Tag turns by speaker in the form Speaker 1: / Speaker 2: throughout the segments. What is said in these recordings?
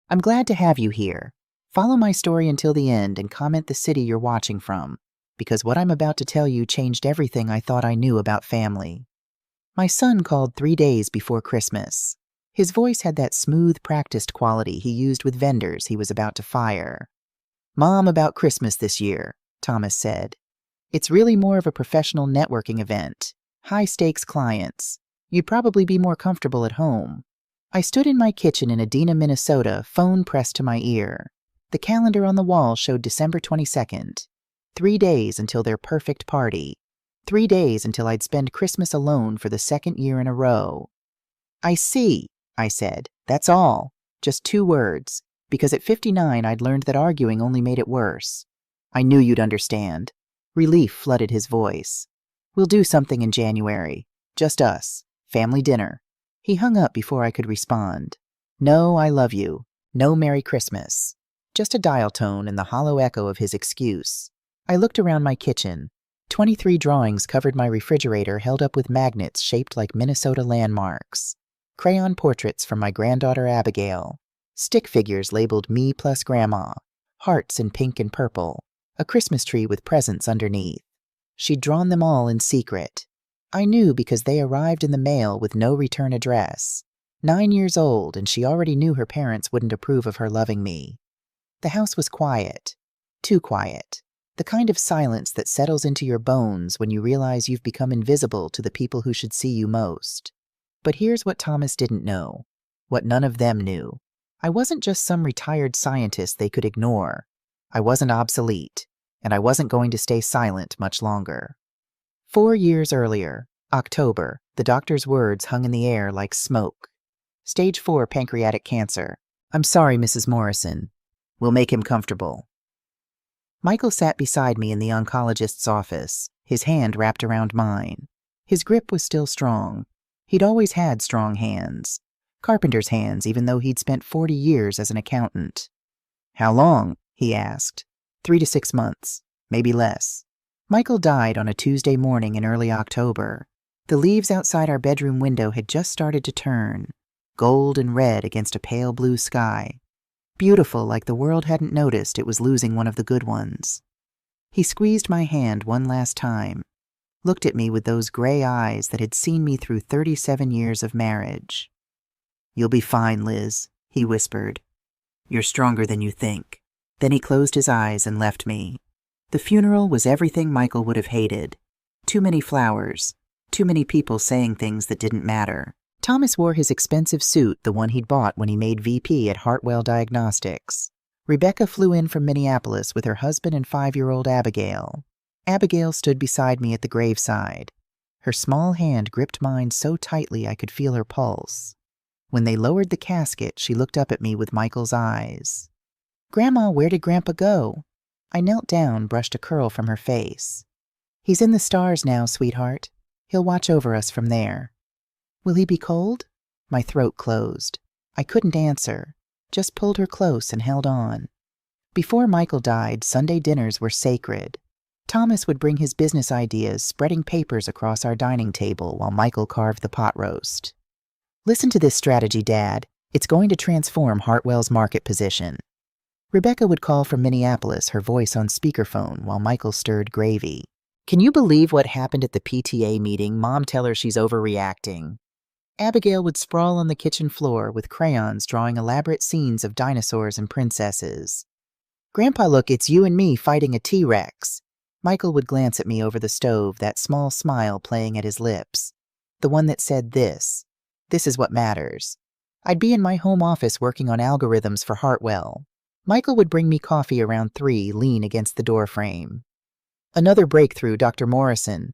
Speaker 1: I'm glad to have you here. Follow my story until the end and comment the city you're watching from, because what I'm about to tell you changed everything I thought I knew about family. My son called 3 days before Christmas. His voice had that smooth, practiced quality he used with vendors he was about to fire. "Mom, about Christmas this year," Thomas said. "It's really more of a professional networking event. High-stakes clients. You'd probably be more comfortable at home." I stood in my kitchen in Edina, Minnesota, phone pressed to my ear. The calendar on the wall showed December 22nd. 3 days until their perfect party. 3 days until I'd spend Christmas alone for the second year in a row. "I see," I said. "That's all. Just 2 words. Because at 59 I'd learned that arguing only made it worse." "I knew you'd understand." Relief flooded his voice. "We'll do something in January. Just us. Family dinner." He hung up before I could respond. No, I love you. No, Merry Christmas. Just a dial tone and the hollow echo of his excuse. I looked around my kitchen. 23 drawings covered my refrigerator held up with magnets shaped like Minnesota landmarks. Crayon portraits from my granddaughter Abigail. Stick figures labeled me plus grandma. Hearts in pink and purple. A Christmas tree with presents underneath. She'd drawn them all in secret. I knew because they arrived in the mail with no return address. 9 years old, and she already knew her parents wouldn't approve of her loving me. The house was quiet. Too quiet. The kind of silence that settles into your bones when you realize you've become invisible to the people who should see you most. But here's what Thomas didn't know. What none of them knew. I wasn't just some retired scientist they could ignore. I wasn't obsolete, and I wasn't going to stay silent much longer. 4 years earlier, October, the doctor's words hung in the air like smoke. Stage 4 pancreatic cancer. "I'm sorry, Mrs. Morrison. We'll make him comfortable." Michael sat beside me in the oncologist's office, his hand wrapped around mine. His grip was still strong. He'd always had strong hands. Carpenter's hands, even though he'd spent 40 years as an accountant. "How long?" he asked. 3 to 6 months, maybe less. Michael died on a Tuesday morning in early October. The leaves outside our bedroom window had just started to turn, gold and red against a pale blue sky. Beautiful, like the world hadn't noticed it was losing one of the good ones. He squeezed my hand one last time, looked at me with those gray eyes that had seen me through 37 years of marriage. "You'll be fine, Liz," he whispered. "You're stronger than you think." Then he closed his eyes and left me. The funeral was everything Michael would have hated. Too many flowers. Too many people saying things that didn't matter. Thomas wore his expensive suit, the one he'd bought when he made VP at Hartwell Diagnostics. Rebecca flew in from Minneapolis with her husband and 5-year-old Abigail. Abigail stood beside me at the graveside. Her small hand gripped mine so tightly I could feel her pulse. When they lowered the casket, she looked up at me with Michael's eyes. "Grandma, where did Grandpa go?" I knelt down, brushed a curl from her face. "He's in the stars now, sweetheart. He'll watch over us from there." "Will he be cold?" My throat closed. I couldn't answer, just pulled her close and held on. Before Michael died, Sunday dinners were sacred. Thomas would bring his business ideas, spreading papers across our dining table while Michael carved the pot roast. "Listen to this strategy, Dad. It's going to transform Hartwell's market position." Rebecca would call from Minneapolis, her voice on speakerphone while Michael stirred gravy. "Can you believe what happened at the PTA meeting? Mom, tell her she's overreacting." Abigail would sprawl on the kitchen floor with crayons drawing elaborate scenes of dinosaurs and princesses. "Grandpa, look, it's you and me fighting a T-Rex." Michael would glance at me over the stove, that small smile playing at his lips. The one that said this. This is what matters. I'd be in my home office working on algorithms for Hartwell. Michael would bring me coffee around 3, lean against the doorframe. "Another breakthrough, Dr. Morrison."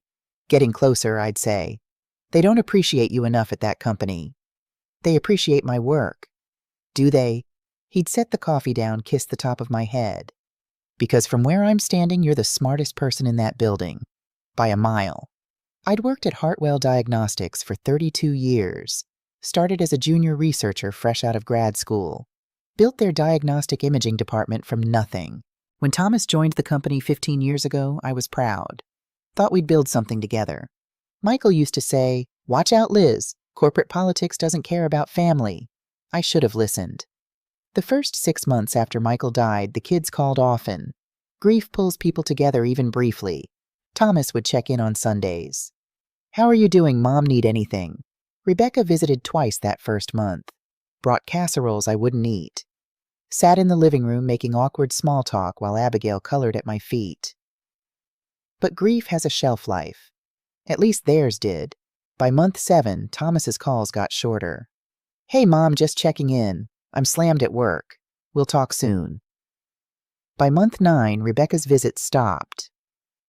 Speaker 1: Getting closer, I'd say. "They don't appreciate you enough at that company." "They appreciate my work." "Do they?" He'd set the coffee down, kissed the top of my head. "Because from where I'm standing, you're the smartest person in that building. By a mile." I'd worked at Hartwell Diagnostics for 32 years. Started as a junior researcher fresh out of grad school. Built their diagnostic imaging department from nothing. When Thomas joined the company 15 years ago, I was proud. Thought we'd build something together. Michael used to say, "Watch out, Liz. Corporate politics doesn't care about family." I should have listened. The first 6 months after Michael died, the kids called often. Grief pulls people together even briefly. Thomas would check in on Sundays. "How are you doing, Mom? Need anything?" Rebecca visited twice that first month. Brought casseroles I wouldn't eat. Sat in the living room making awkward small talk while Abigail colored at my feet. But grief has a shelf life. At least theirs did. By month 7, Thomas's calls got shorter. "Hey, Mom, just checking in. I'm slammed at work. We'll talk soon." By month 9, Rebecca's visits stopped.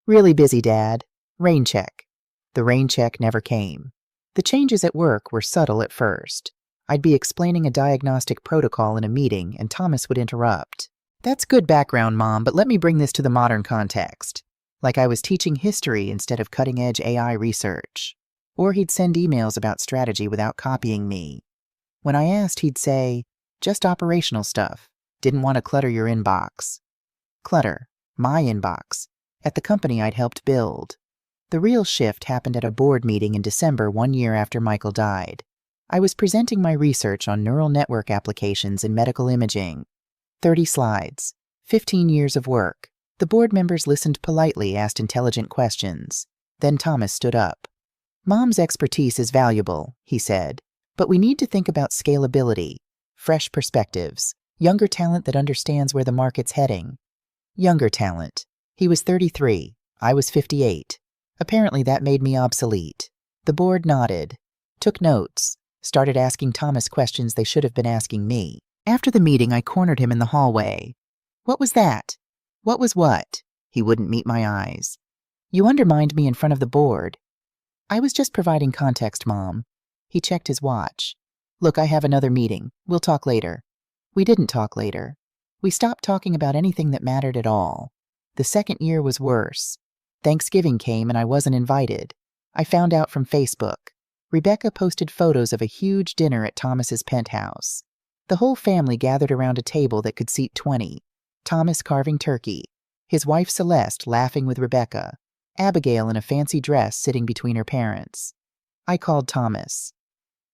Speaker 1: "Really busy, Dad. Rain check." The rain check never came. The changes at work were subtle at first. I'd be explaining a diagnostic protocol in a meeting, and Thomas would interrupt. "That's good background, Mom, but let me bring this to the modern context." Like I was teaching history instead of cutting-edge AI research. Or he'd send emails about strategy without copying me. When I asked, he'd say, "Just operational stuff. Didn't want to clutter your inbox." Clutter. My inbox. At the company I'd helped build. The real shift happened at a board meeting in December 1 year after Michael died. I was presenting my research on neural network applications in medical imaging. 30 slides. 15 years of work. The board members listened politely, asked intelligent questions. Then Thomas stood up. "Mom's expertise is valuable," he said, "but we need to think about scalability, fresh perspectives, younger talent that understands where the market's heading." Younger talent. He was 33. I was 58. Apparently that made me obsolete. The board nodded, took notes, started asking Thomas questions they should have been asking me. After the meeting, I cornered him in the hallway. "What was that?" "What was what?" He wouldn't meet my eyes. "You undermined me in front of the board." "I was just providing context, Mom." He checked his watch. "Look, I have another meeting. We'll talk later." We didn't talk later. We stopped talking about anything that mattered at all. The second year was worse. Thanksgiving came and I wasn't invited. I found out from Facebook. Rebecca posted photos of a huge dinner at Thomas's penthouse. The whole family gathered around a table that could seat 20. Thomas carving turkey. His wife Celeste laughing with Rebecca. Abigail in a fancy dress sitting between her parents. I called Thomas.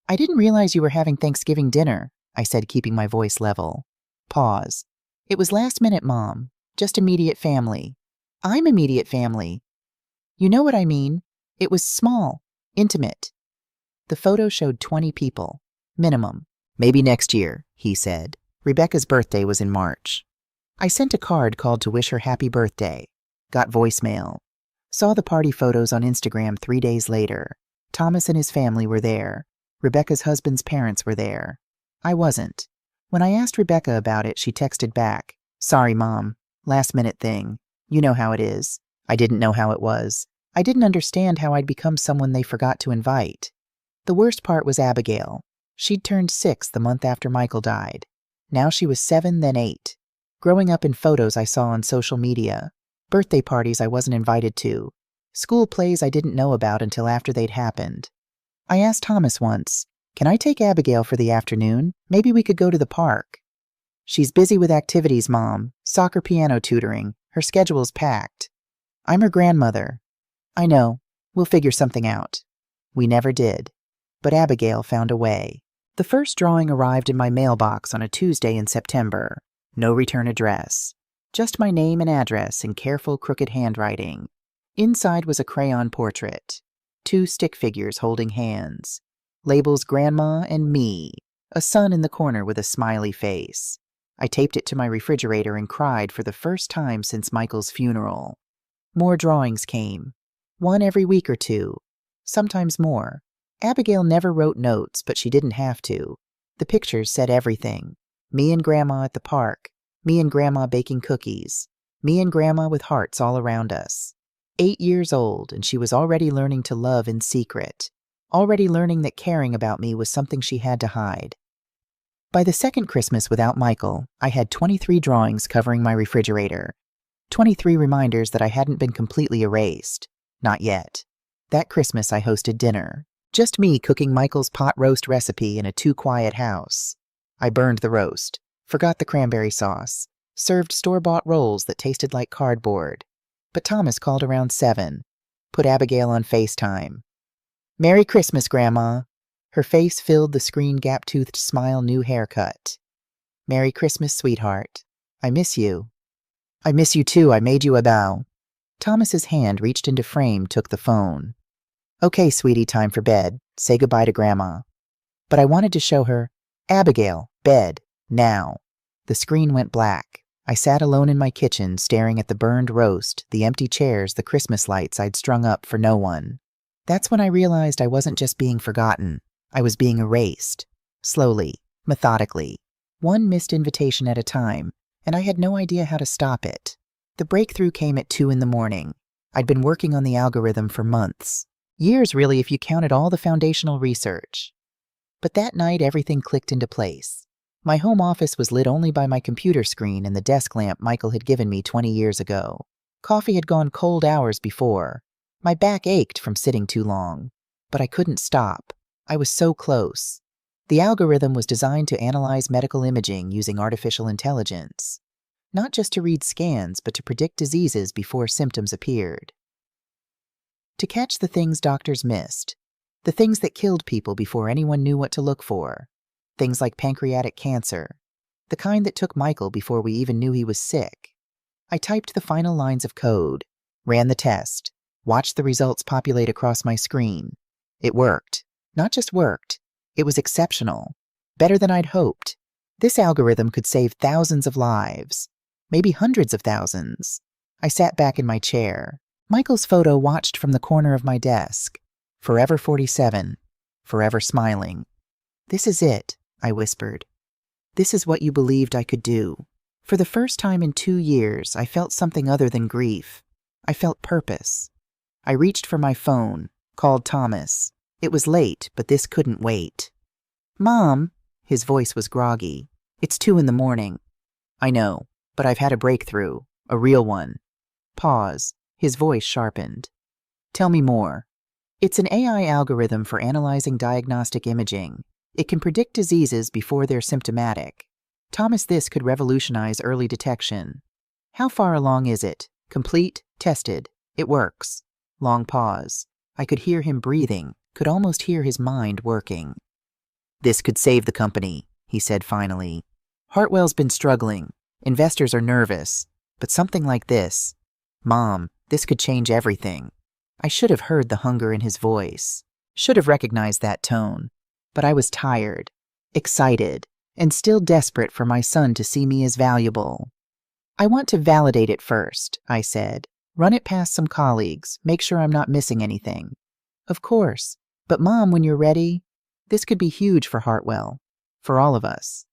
Speaker 1: "I didn't realize you were having Thanksgiving dinner," I said, keeping my voice level. Pause. "It was last minute, Mom. Just immediate family." "I'm immediate family." "You know what I mean. It was small, intimate." The photo showed 20 people. Minimum. "Maybe next year," he said. Rebecca's birthday was in March. I sent a card called to wish her happy birthday. Got voicemail. Saw the party photos on Instagram 3 days later. Thomas and his family were there. Rebecca's husband's parents were there. I wasn't. When I asked Rebecca about it, she texted back, "Sorry, Mom. Last minute thing. You know how it is." I didn't know how it was. I didn't understand how I'd become someone they forgot to invite. The worst part was Abigail. She'd turned 6 the month after Michael died. Now she was 7, then 8. Growing up in photos I saw on social media. Birthday parties I wasn't invited to. School plays I didn't know about until after they'd happened. I asked Thomas once, "Can I take Abigail for the afternoon? Maybe we could go to the park." "She's busy with activities, Mom. Soccer, piano tutoring. Her schedule's packed." "I'm her grandmother." "I know. We'll figure something out." We never did. But Abigail found a way. The first drawing arrived in my mailbox on a Tuesday in September. No return address. Just my name and address in careful, crooked handwriting. Inside was a crayon portrait. 2 stick figures holding hands. Labels Grandma and me. A son in the corner with a smiley face. I taped it to my refrigerator and cried for the first time since Michael's funeral. More drawings came. 1 every week or 2. Sometimes more. Abigail never wrote notes, but she didn't have to. The pictures said everything. Me and Grandma at the park. Me and Grandma baking cookies. Me and Grandma with hearts all around us. 8 years old, and she was already learning to love in secret. Already learning that caring about me was something she had to hide. By the second Christmas without Michael, I had 23 drawings covering my refrigerator. 23 reminders that I hadn't been completely erased. Not yet. That Christmas I hosted dinner. Just me cooking Michael's pot roast recipe in a too-quiet house. I burned the roast, forgot the cranberry sauce, served store-bought rolls that tasted like cardboard. But Thomas called around 7, put Abigail on FaceTime. "Merry Christmas, Grandma." Her face filled the screen gap-toothed smile new haircut. Merry Christmas, sweetheart. I miss you. I miss you too. I made you a bow. Thomas's hand reached into frame, took the phone. Okay, sweetie, time for bed. Say goodbye to Grandma. But I wanted to show her. Abigail, bed, now. The screen went black. I sat alone in my kitchen, staring at the burned roast, the empty chairs, the Christmas lights I'd strung up for no one. That's when I realized I wasn't just being forgotten. I was being erased. Slowly, methodically. One missed invitation at a time, and I had no idea how to stop it. The breakthrough came at 2 a.m. I'd been working on the algorithm for months. Years, really, if you counted all the foundational research. But that night, everything clicked into place. My home office was lit only by my computer screen and the desk lamp Michael had given me 20 years ago. Coffee had gone cold hours before. My back ached from sitting too long. But I couldn't stop. I was so close. The algorithm was designed to analyze medical imaging using artificial intelligence. Not just to read scans, but to predict diseases before symptoms appeared. To catch the things doctors missed. The things that killed people before anyone knew what to look for. Things like pancreatic cancer. The kind that took Michael before we even knew he was sick. I typed the final lines of code, ran the test, watched the results populate across my screen. It worked. Not just worked. It was exceptional. Better than I'd hoped. This algorithm could save thousands of lives. Maybe hundreds of thousands. I sat back in my chair. Michael's photo watched from the corner of my desk. Forever 47. Forever smiling. This is it, I whispered. This is what you believed I could do. For the first time in 2 years, I felt something other than grief. I felt purpose. I reached for my phone, called Thomas. It was late, but this couldn't wait. Mom, his voice was groggy. It's 2 a.m. I know, but I've had a breakthrough, a real one. Pause. His voice sharpened. Tell me more. It's an AI algorithm for analyzing diagnostic imaging. It can predict diseases before they're symptomatic. Thomas, this could revolutionize early detection. How far along is it? Complete? Tested? It works. Long pause. I could hear him breathing, could almost hear his mind working. This could save the company, he said finally. Hartwell's been struggling. Investors are nervous. But something like this. Mom, this could change everything. I should have heard the hunger in his voice. Should have recognized that tone. But I was tired, excited, and still desperate for my son to see me as valuable. I want to validate it first, I said. Run it past some colleagues, make sure I'm not missing anything. Of course. But Mom, when you're ready, this could be huge for Hartwell. For all of us.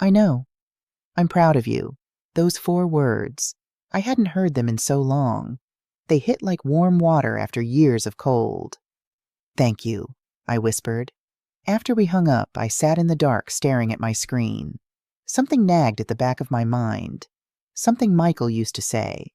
Speaker 1: I know. I'm proud of you. Those 4 words. I hadn't heard them in so long. They hit like warm water after years of cold. Thank you, I whispered. After we hung up, I sat in the dark staring at my screen. Something nagged at the back of my mind. Something Michael used to say.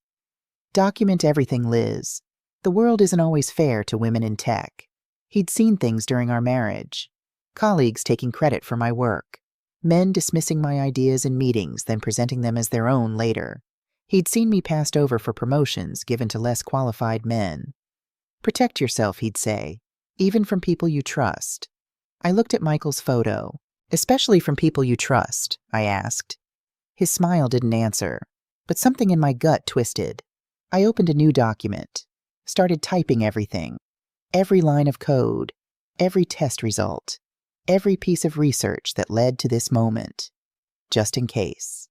Speaker 1: Document everything, Liz. The world isn't always fair to women in tech. He'd seen things during our marriage. Colleagues taking credit for my work. Men dismissing my ideas in meetings, then presenting them as their own later. He'd seen me passed over for promotions given to less qualified men. Protect yourself, he'd say, even from people you trust. I looked at Michael's photo. Especially from people you trust, I asked. His smile didn't answer, but something in my gut twisted. I opened a new document, started typing everything. Every line of code, every test result, every piece of research that led to this moment. Just in case.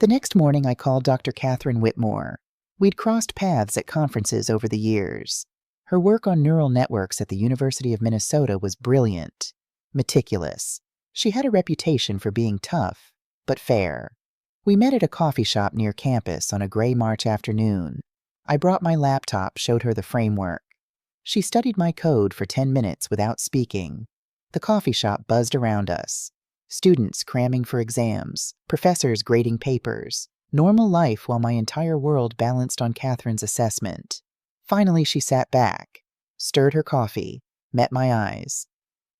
Speaker 1: The next morning I called Dr. Catherine Whitmore. We'd crossed paths at conferences over the years. Her work on neural networks at the University of Minnesota was brilliant, meticulous. She had a reputation for being tough, but fair. We met at a coffee shop near campus on a gray March afternoon. I brought my laptop, showed her the framework. She studied my code for 10 minutes without speaking. The coffee shop buzzed around us. Students cramming for exams, professors grading papers, normal life while my entire world balanced on Catherine's assessment. Finally, she sat back, stirred her coffee, met my eyes.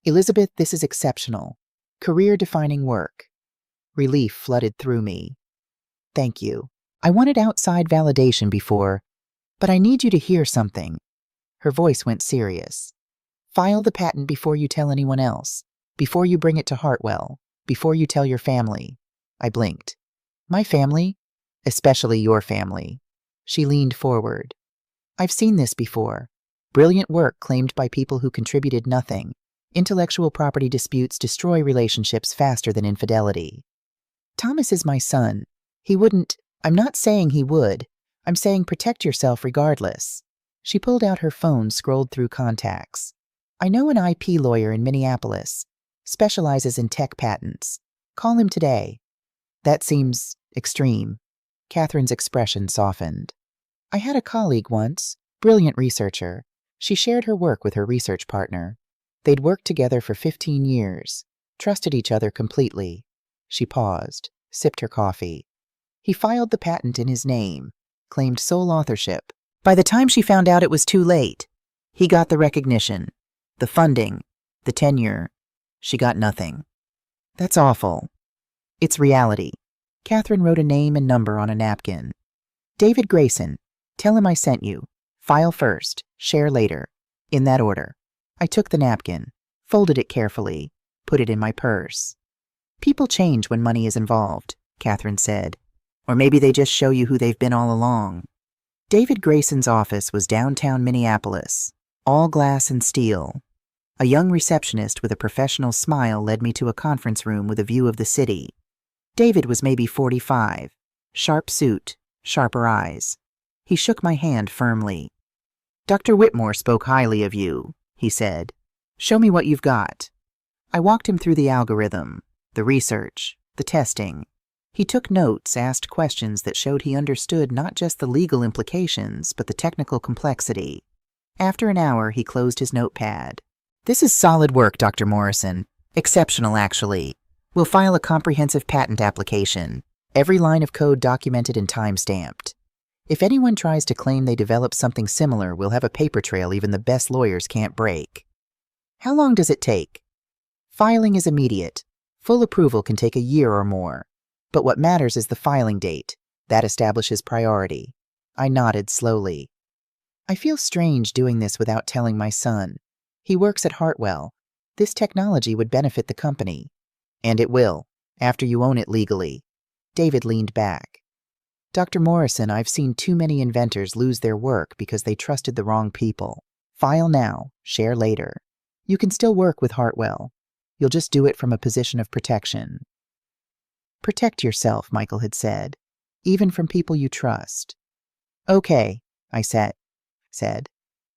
Speaker 1: Elizabeth, this is exceptional. Career-defining work. Relief flooded through me. Thank you. I wanted outside validation before, but I need you to hear something. Her voice went serious. File the patent before you tell anyone else. Before you bring it to Hartwell, before you tell your family. I blinked. My family? Especially your family. She leaned forward. I've seen this before. Brilliant work claimed by people who contributed nothing. Intellectual property disputes destroy relationships faster than infidelity. Thomas is my son. He wouldn't. I'm not saying he would. I'm saying protect yourself regardless. She pulled out her phone, scrolled through contacts. I know an IP lawyer in Minneapolis. Specializes in tech patents. Call him today. That seems extreme. Catherine's expression softened. I had a colleague once, brilliant researcher. She shared her work with her research partner. They'd worked together for 15 years, trusted each other completely. She paused, sipped her coffee. He filed the patent in his name, claimed sole authorship. By the time she found out it was too late, he got the recognition, the funding, the tenure. She got nothing. That's awful. It's reality. Catherine wrote a name and number on a napkin. David Grayson. Tell him I sent you. File first, share later. In that order. I took the napkin, folded it carefully, put it in my purse. People change when money is involved, Catherine said. Or maybe they just show you who they've been all along. David Grayson's office was downtown Minneapolis, all glass and steel. A young receptionist with a professional smile led me to a conference room with a view of the city. David was maybe 45, sharp suit, sharper eyes. He shook my hand firmly. Dr. Whitmore spoke highly of you, he said. Show me what you've got. I walked him through the algorithm, the research, the testing. He took notes, asked questions that showed he understood not just the legal implications, but the technical complexity. After an hour, he closed his notepad. This is solid work, Dr. Morrison. Exceptional, actually. We'll file a comprehensive patent application, every line of code documented and time-stamped. If anyone tries to claim they developed something similar, we'll have a paper trail even the best lawyers can't break. How long does it take? Filing is immediate. Full approval can take a year or more. But what matters is the filing date. That establishes priority. I nodded slowly. I feel strange doing this without telling my son. He works at Hartwell. This technology would benefit the company. And it will, after you own it legally. David leaned back. Dr. Morrison, I've seen too many inventors lose their work because they trusted the wrong people. File now, share later. You can still work with Hartwell. You'll just do it from a position of protection. Protect yourself, Michael had said, even from people you trust. Okay, I said.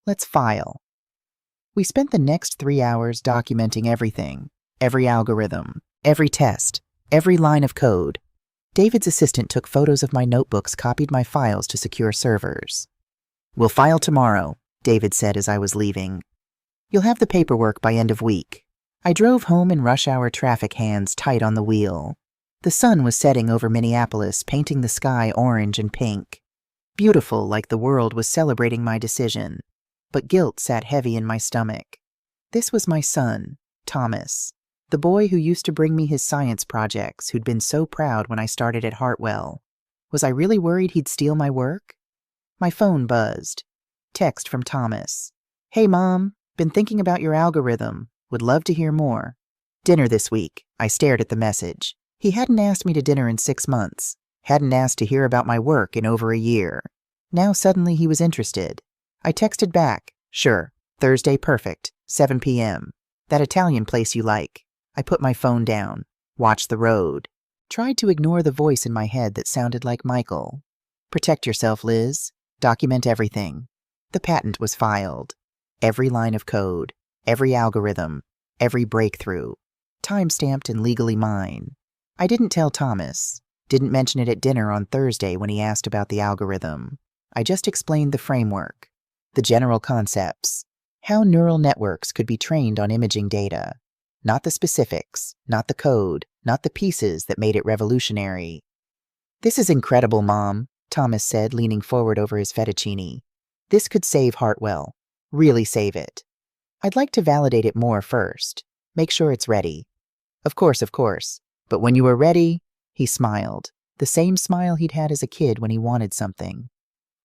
Speaker 1: Let's file. We spent the next 3 hours documenting everything, every algorithm, every test, every line of code. David's assistant took photos of my notebooks, copied my files to secure servers. We'll file tomorrow, David said as I was leaving. You'll have the paperwork by end of week. I drove home in rush hour traffic, hands tight on the wheel. The sun was setting over Minneapolis, painting the sky orange and pink. Beautiful, like the world was celebrating my decision. But guilt sat heavy in my stomach. This was my son, Thomas. The boy who used to bring me his science projects, who'd been so proud when I started at Hartwell. Was I really worried he'd steal my work? My phone buzzed. Text from Thomas. Hey, Mom, been thinking about your algorithm. Would love to hear more. Dinner this week. I stared at the message. He hadn't asked me to dinner in 6 months. Hadn't asked to hear about my work in over a year. Now suddenly he was interested. I texted back. Sure. Thursday perfect. 7 p.m. That Italian place you like. I put my phone down, watched the road, tried to ignore the voice in my head that sounded like Michael. Protect yourself, Liz. Document everything. The patent was filed. Every line of code, every algorithm, every breakthrough, time-stamped and legally mine. I didn't tell Thomas, didn't mention it at dinner on Thursday when he asked about the algorithm. I just explained the framework, the general concepts, how neural networks could be trained on imaging data. Not the specifics, not the code, not the pieces that made it revolutionary. This is incredible, Mom, Thomas said, leaning forward over his fettuccine. This could save Hartwell. Really save it. I'd like to validate it more first. Make sure it's ready. Of course. But when you are ready, he smiled. The same smile he'd had as a kid when he wanted something.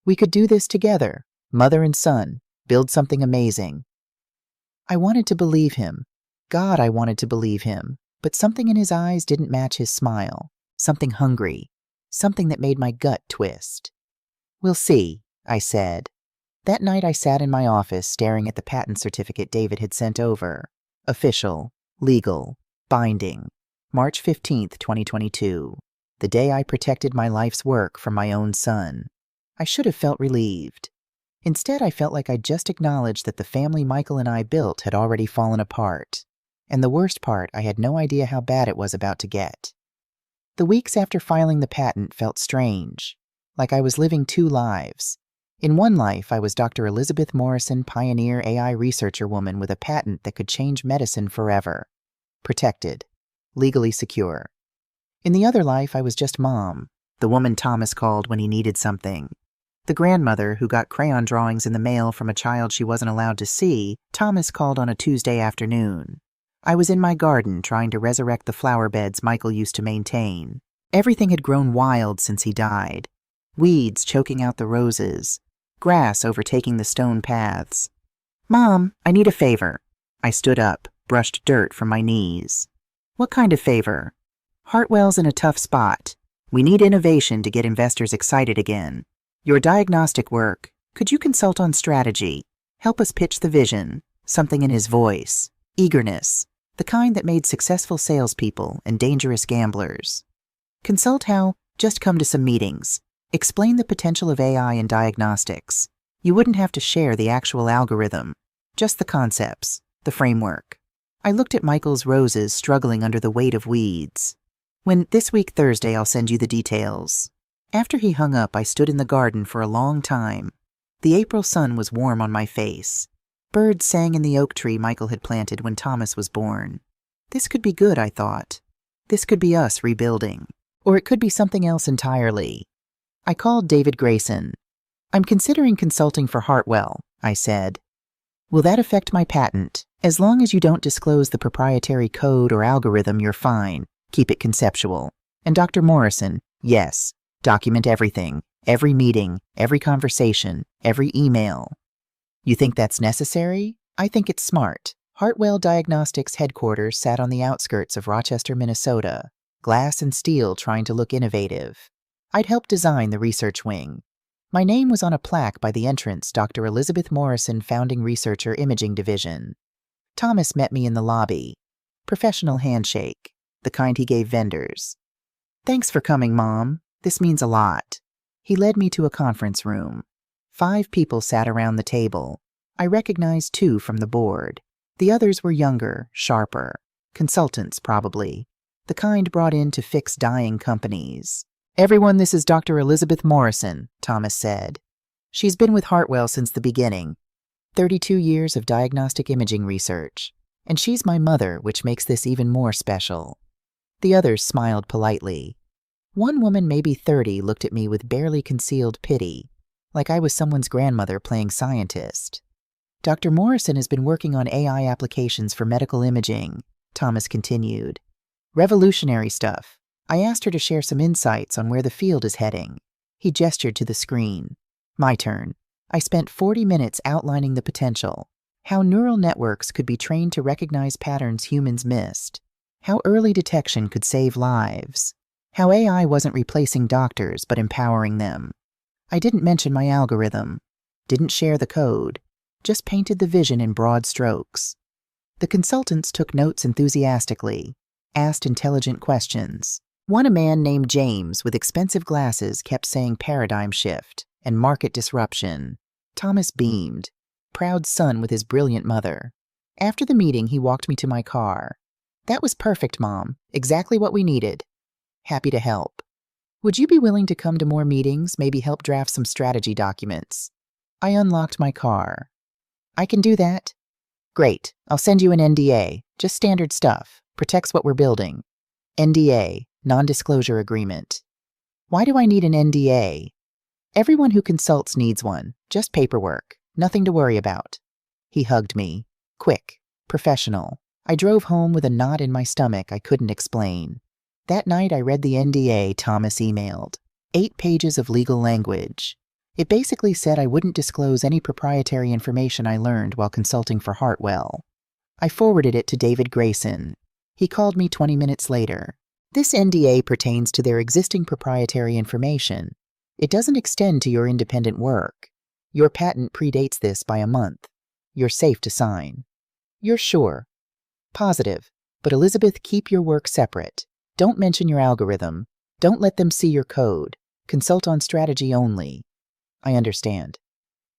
Speaker 1: We could do this together, mother and son, build something amazing. I wanted to believe him. God, I wanted to believe him, but something in his eyes didn't match his smile. something hungry, something that made my gut twist. "We'll see," I said. That night I sat in my office staring at the patent certificate David had sent over. Official, legal, binding. March 15th, 2022. The day I protected my life's work from my own son. I should have felt relieved. Instead, I felt like I'd just acknowledged that the family Michael and I built had already fallen apart. And the worst part, I had no idea how bad it was about to get. The weeks after filing the patent felt strange, like I was living two lives. In one life, I was Dr. Elizabeth Morrison, pioneer AI researcher woman with a patent that could change medicine forever. Protected. Legally secure. In the other life, I was just Mom, the woman Thomas called when he needed something. The grandmother who got crayon drawings in the mail from a child she wasn't allowed to see, Thomas called on a Tuesday afternoon. I was in my garden trying to resurrect the flower beds Michael used to maintain. Everything had grown wild since he died. Weeds choking out the roses. Grass overtaking the stone paths. "Mom, I need a favor." I stood up, brushed dirt from my knees. "What kind of favor?" "Hartwell's in a tough spot. We need innovation to get investors excited again. Your diagnostic work, could you consult on strategy? Help us pitch the vision." Something in his voice. Eagerness. The kind that made successful salespeople and dangerous gamblers. "Consult how? Just come to some meetings. Explain the potential of AI in diagnostics. You wouldn't have to share the actual algorithm. Just the concepts, the framework." I looked at Michael's roses struggling under the weight of weeds. "When this week Thursday, I'll send you the details." After he hung up, I stood in the garden for a long time. The April sun was warm on my face. Birds sang in the oak tree Michael had planted when Thomas was born. This could be good, I thought. This could be us rebuilding. Or it could be something else entirely. I called David Grayson. "I'm considering consulting for Hartwell," I said. "Will that affect my patent? As long as you don't disclose the proprietary code or algorithm, you're fine. Keep it conceptual." And Dr. Morrison, "Yes. Document everything, every meeting, every conversation, every email." "You think that's necessary?" "I think it's smart." Hartwell Diagnostics headquarters sat on the outskirts of Rochester, Minnesota, glass and steel trying to look innovative. I'd helped design the research wing. My name was on a plaque by the entrance, Dr. Elizabeth Morrison, founding researcher, Imaging Division. Thomas met me in the lobby. Professional handshake, the kind he gave vendors. "Thanks for coming, Mom. This means a lot." He led me to a conference room. 5 people sat around the table. I recognized 2 from the board. The others were younger, sharper. Consultants, probably. The kind brought in to fix dying companies. "Everyone, this is Dr. Elizabeth Morrison," Thomas said. "She's been with Hartwell since the beginning. 32 years of diagnostic imaging research. And she's my mother, which makes this even more special." The others smiled politely. One woman, maybe 30, looked at me with barely concealed pity, like I was someone's grandmother playing scientist. "Dr. Morrison has been working on AI applications for medical imaging," Thomas continued. "Revolutionary stuff. I asked her to share some insights on where the field is heading." He gestured to the screen. My turn. I spent 40 minutes outlining the potential. How neural networks could be trained to recognize patterns humans missed. How early detection could save lives. How AI wasn't replacing doctors, but empowering them. I didn't mention my algorithm. Didn't share the code. Just painted the vision in broad strokes. The consultants took notes enthusiastically. Asked intelligent questions. One, a man named James with expensive glasses, kept saying paradigm shift and market disruption. Thomas beamed. Proud son with his brilliant mother. After the meeting, he walked me to my car. "That was perfect, Mom. Exactly what we needed." "Happy to help." "Would you be willing to come to more meetings, maybe help draft some strategy documents?" I unlocked my car. "I can do that." "Great. I'll send you an NDA. Just standard stuff. Protects what we're building." NDA. Non-disclosure agreement. "Why do I need an NDA?" "Everyone who consults needs one. Just paperwork. Nothing to worry about." He hugged me. Quick. Professional. I drove home with a knot in my stomach I couldn't explain. That night I read the NDA Thomas emailed. 8 pages of legal language. It basically said I wouldn't disclose any proprietary information I learned while consulting for Hartwell. I forwarded it to David Grayson. He called me 20 minutes later. This NDA pertains to their existing proprietary information. It doesn't extend to your independent work. Your patent predates this by a month. You're safe to sign. You're sure? Positive. But Elizabeth, keep your work separate. Don't mention your algorithm. Don't let them see your code. Consult on strategy only. I understand.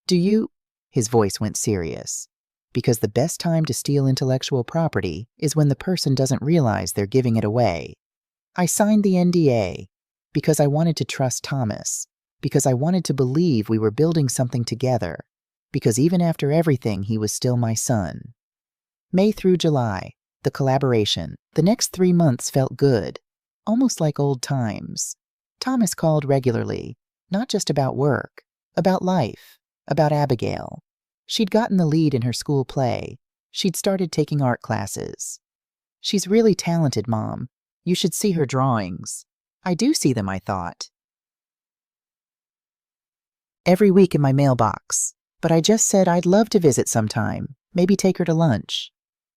Speaker 1: Do you? His voice went serious. Because the best time to steal intellectual property is when the person doesn't realize they're giving it away. I signed the NDA because I wanted to trust Thomas, because I wanted to believe we were building something together, because even after everything, he was still my son. May through July, the collaboration, the next 3 months felt good, almost like old times. Thomas called regularly, not just about work, about life, about Abigail. She'd gotten the lead in her school play. She'd started taking art classes. She's really talented, Mom. You should see her drawings. I do see them, I thought. Every week in my mailbox. But I just said I'd love to visit sometime. Maybe take her to lunch.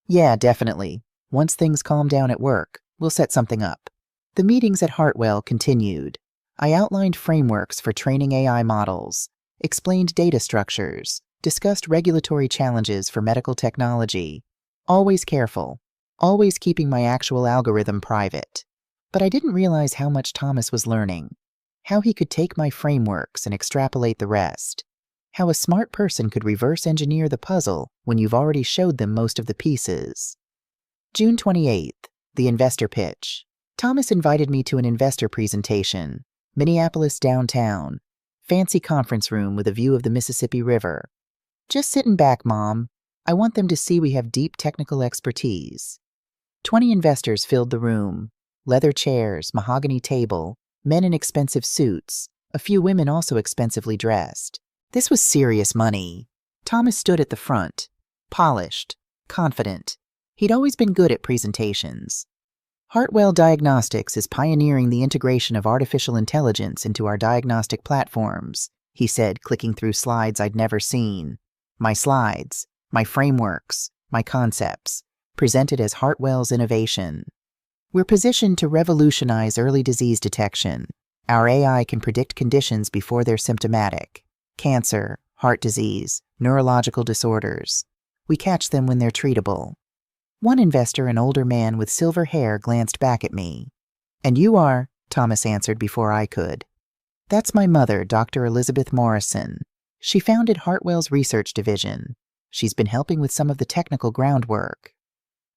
Speaker 1: Yeah, definitely. Once things calm down at work, we'll set something up. The meetings at Hartwell continued. I outlined frameworks for training AI models, explained data structures, discussed regulatory challenges for medical technology. Always careful. Always keeping my actual algorithm private. But I didn't realize how much Thomas was learning, how he could take my frameworks and extrapolate the rest, how a smart person could reverse engineer the puzzle when you've already showed them most of the pieces. June 28th, the investor pitch. Thomas invited me to an investor presentation, Minneapolis downtown, fancy conference room with a view of the Mississippi River. Just sitting back, Mom. I want them to see we have deep technical expertise. 20 investors filled the room. Leather chairs, mahogany table, men in expensive suits, a few women also expensively dressed. This was serious money. Thomas stood at the front, polished, confident. He'd always been good at presentations. Hartwell Diagnostics is pioneering the integration of artificial intelligence into our diagnostic platforms, he said, clicking through slides I'd never seen. My slides, my frameworks, my concepts, presented as Hartwell's innovation. We're positioned to revolutionize early disease detection. Our AI can predict conditions before they're symptomatic. Cancer, heart disease, neurological disorders. We catch them when they're treatable. One investor, an older man with silver hair, glanced back at me. And you are, Thomas answered before I could. That's my mother, Dr. Elizabeth Morrison. She founded Hartwell's research division. She's been helping with some of the technical groundwork.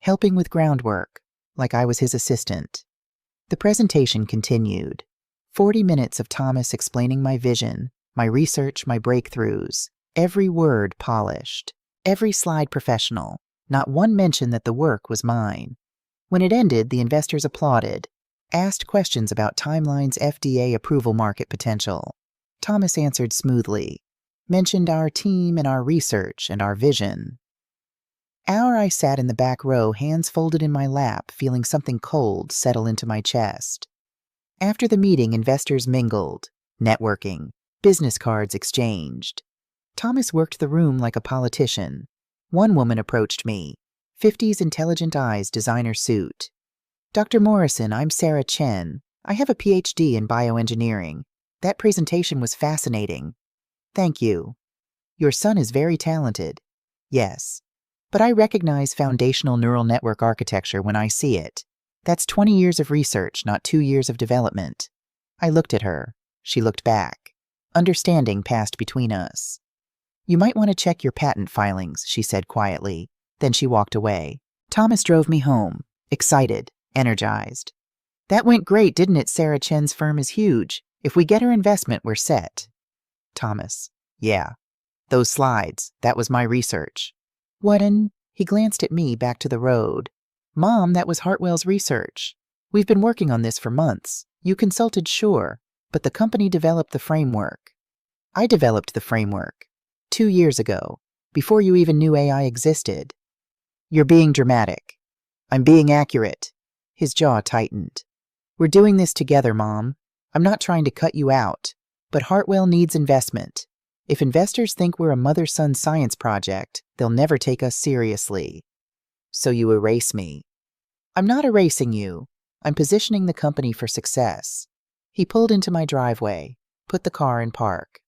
Speaker 1: Helping with groundwork, like I was his assistant. The presentation continued. 40 minutes of Thomas explaining my vision, my research, my breakthroughs. Every word polished. Every slide professional. Not one mention that the work was mine. When it ended, the investors applauded, asked questions about Timeline's FDA approval market potential. Thomas answered smoothly, mentioned our team and our research and our vision. I sat in the back row, hands folded in my lap, feeling something cold settle into my chest. After the meeting, investors mingled, networking, business cards exchanged. Thomas worked the room like a politician. One woman approached me, 50s intelligent eyes, designer suit. Dr. Morrison, I'm Sarah Chen. I have a PhD in bioengineering. That presentation was fascinating. Thank you. Your son is very talented. Yes. But I recognize foundational neural network architecture when I see it. That's 20 years of research, not 2 years of development. I looked at her. She looked back. Understanding passed between us. You might want to check your patent filings, she said quietly. Then she walked away. Thomas drove me home, excited, energized. That went great, didn't it? Sarah Chen's firm is huge. If we get her investment, we're set. Thomas. Yeah. Those slides, that was my research. What in? He glanced at me, back to the road. Mom, that was Hartwell's research. We've been working on this for months. You consulted, sure, but the company developed the framework. I developed the framework 2 years ago, before you even knew AI existed. You're being dramatic. I'm being accurate. His jaw tightened. We're doing this together, Mom. I'm not trying to cut you out, but Hartwell needs investment. If investors think we're a mother-son science project, they'll never take us seriously. So you erase me. I'm not erasing you. I'm positioning the company for success. He pulled into my driveway, put the car in park.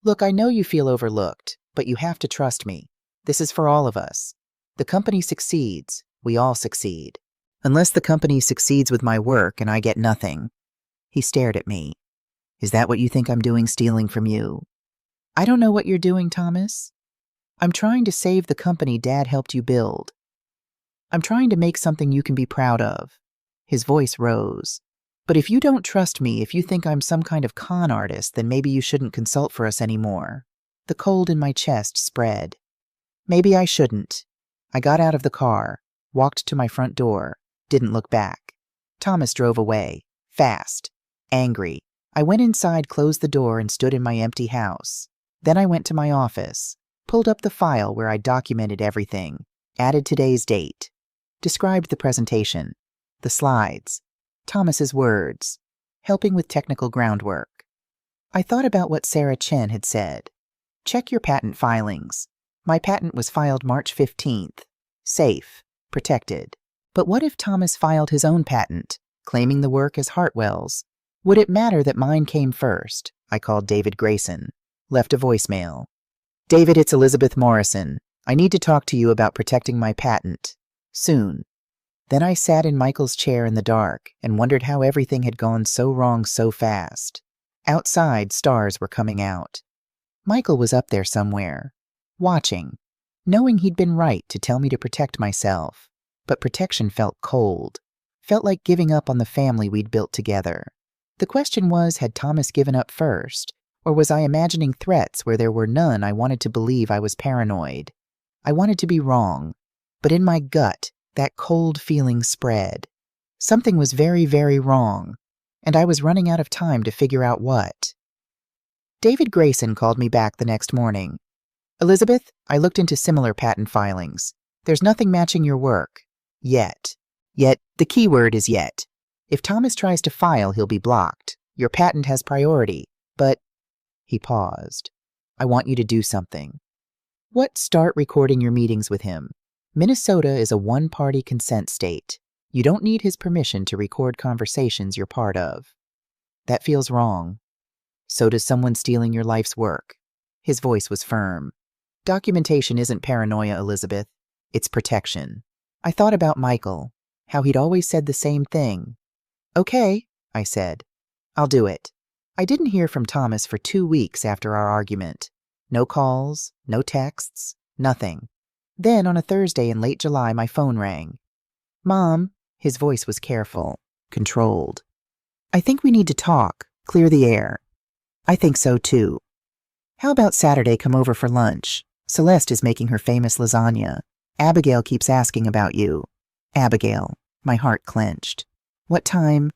Speaker 1: Look, I know you feel overlooked, but you have to trust me. This is for all of us. The company succeeds, we all succeed. Unless the company succeeds with my work and I get nothing. He stared at me. Is that what you think I'm doing, stealing from you? I don't know what you're doing, Thomas. I'm trying to save the company Dad helped you build. I'm trying to make something you can be proud of. His voice rose. But if you don't trust me, if you think I'm some kind of con artist, then maybe you shouldn't consult for us anymore. The cold in my chest spread. Maybe I shouldn't. I got out of the car, walked to my front door, didn't look back. Thomas drove away, fast, angry. I went inside, closed the door, and stood in my empty house. Then I went to my office, pulled up the file where I documented everything, added today's date, described the presentation, the slides, Thomas's words, helping with technical groundwork. I thought about what Sarah Chen had said. Check your patent filings. My patent was filed March 15th. Safe, protected. But what if Thomas filed his own patent, claiming the work as Hartwell's? Would it matter that mine came first? I called David Grayson, left a voicemail. David, it's Elizabeth Morrison. I need to talk to you about protecting my patent. Soon. Then I sat in Michael's chair in the dark and wondered how everything had gone so wrong so fast. Outside, stars were coming out. Michael was up there somewhere, watching, knowing he'd been right to tell me to protect myself. But protection felt cold, felt like giving up on the family we'd built together. The question was, had Thomas given up first, or was I imagining threats where there were none? I wanted to believe I was paranoid. I wanted to be wrong, but in my gut, that cold feeling spread. Something was very, very wrong, and I was running out of time to figure out what. David Grayson called me back the next morning. Elizabeth, I looked into similar patent filings. There's nothing matching your work. Yet. Yet, the key word is yet. If Thomas tries to file, he'll be blocked. Your patent has priority. But, he paused. I want you to do something. What? Start recording your meetings with him. Minnesota is a one-party consent state. You don't need his permission to record conversations you're part of. That feels wrong. So does someone stealing your life's work. His voice was firm. Documentation isn't paranoia, Elizabeth. It's protection. I thought about Michael, how he'd always said the same thing. Okay, I said. I'll do it. I didn't hear from Thomas for 2 weeks after our argument. No calls, no texts, nothing. Then on a Thursday in late July, my phone rang. Mom, his voice was careful, controlled. I think we need to talk, clear the air. I think so too. How about Saturday come over for lunch? Celeste is making her famous lasagna. Abigail keeps asking about you. Abigail, my heart clenched. What time?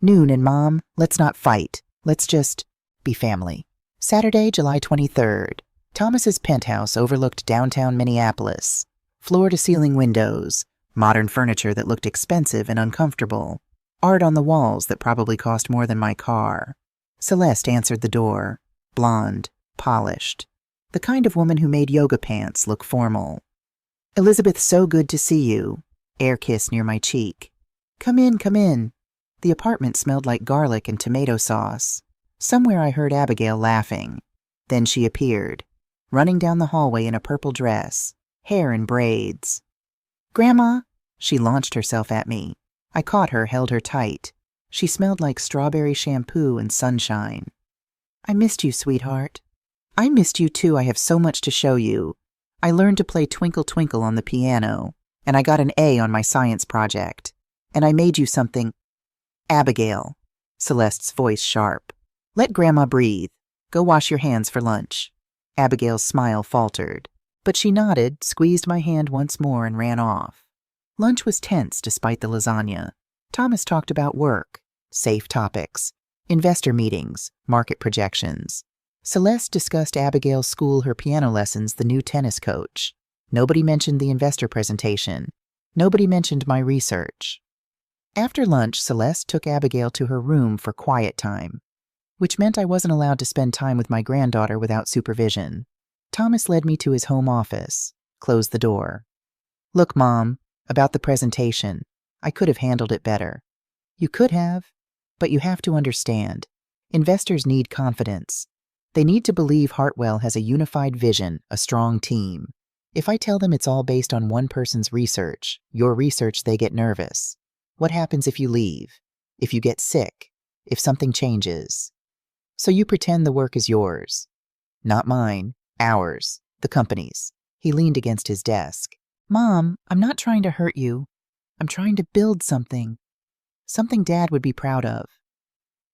Speaker 1: Noon, and Mom, let's not fight. Let's just be family. Saturday, July 23rd. Thomas's penthouse overlooked downtown Minneapolis. Floor-to-ceiling windows, modern furniture that looked expensive and uncomfortable, art on the walls that probably cost more than my car. Celeste answered the door, blonde, polished, the kind of woman who made yoga pants look formal. Elizabeth, so good to see you. Air kiss near my cheek. Come in, come in. The apartment smelled like garlic and tomato sauce. Somewhere I heard Abigail laughing. Then she appeared, running down the hallway in a purple dress, hair in braids. Grandma! She launched herself at me. I caught her, held her tight. She smelled like strawberry shampoo and sunshine. I missed you, sweetheart. I missed you too. I have so much to show you. I learned to play Twinkle Twinkle on the piano, and I got an A on my science project. And I made you something. Abigail, Celeste's voice sharp. Let Grandma breathe. Go wash your hands for lunch. Abigail's smile faltered, but she nodded, squeezed my hand once more, and ran off. Lunch was tense despite the lasagna. Thomas talked about work, safe topics, investor meetings, market projections. Celeste discussed Abigail's school, her piano lessons, the new tennis coach. Nobody mentioned the investor presentation. Nobody mentioned my research. After lunch, Celeste took Abigail to her room for quiet time, which meant I wasn't allowed to spend time with my granddaughter without supervision. Thomas led me to his home office, closed the door. Look, Mom, about the presentation. I could have handled it better. You could have, but you have to understand. Investors need confidence. They need to believe Hartwell has a unified vision, a strong team. If I tell them it's all based on one person's research, your research, they get nervous. What happens if you leave? If you get sick? If something changes? So you pretend the work is yours. Not mine, ours, the company's. He leaned against his desk. Mom, I'm not trying to hurt you. I'm trying to build something. Something Dad would be proud of.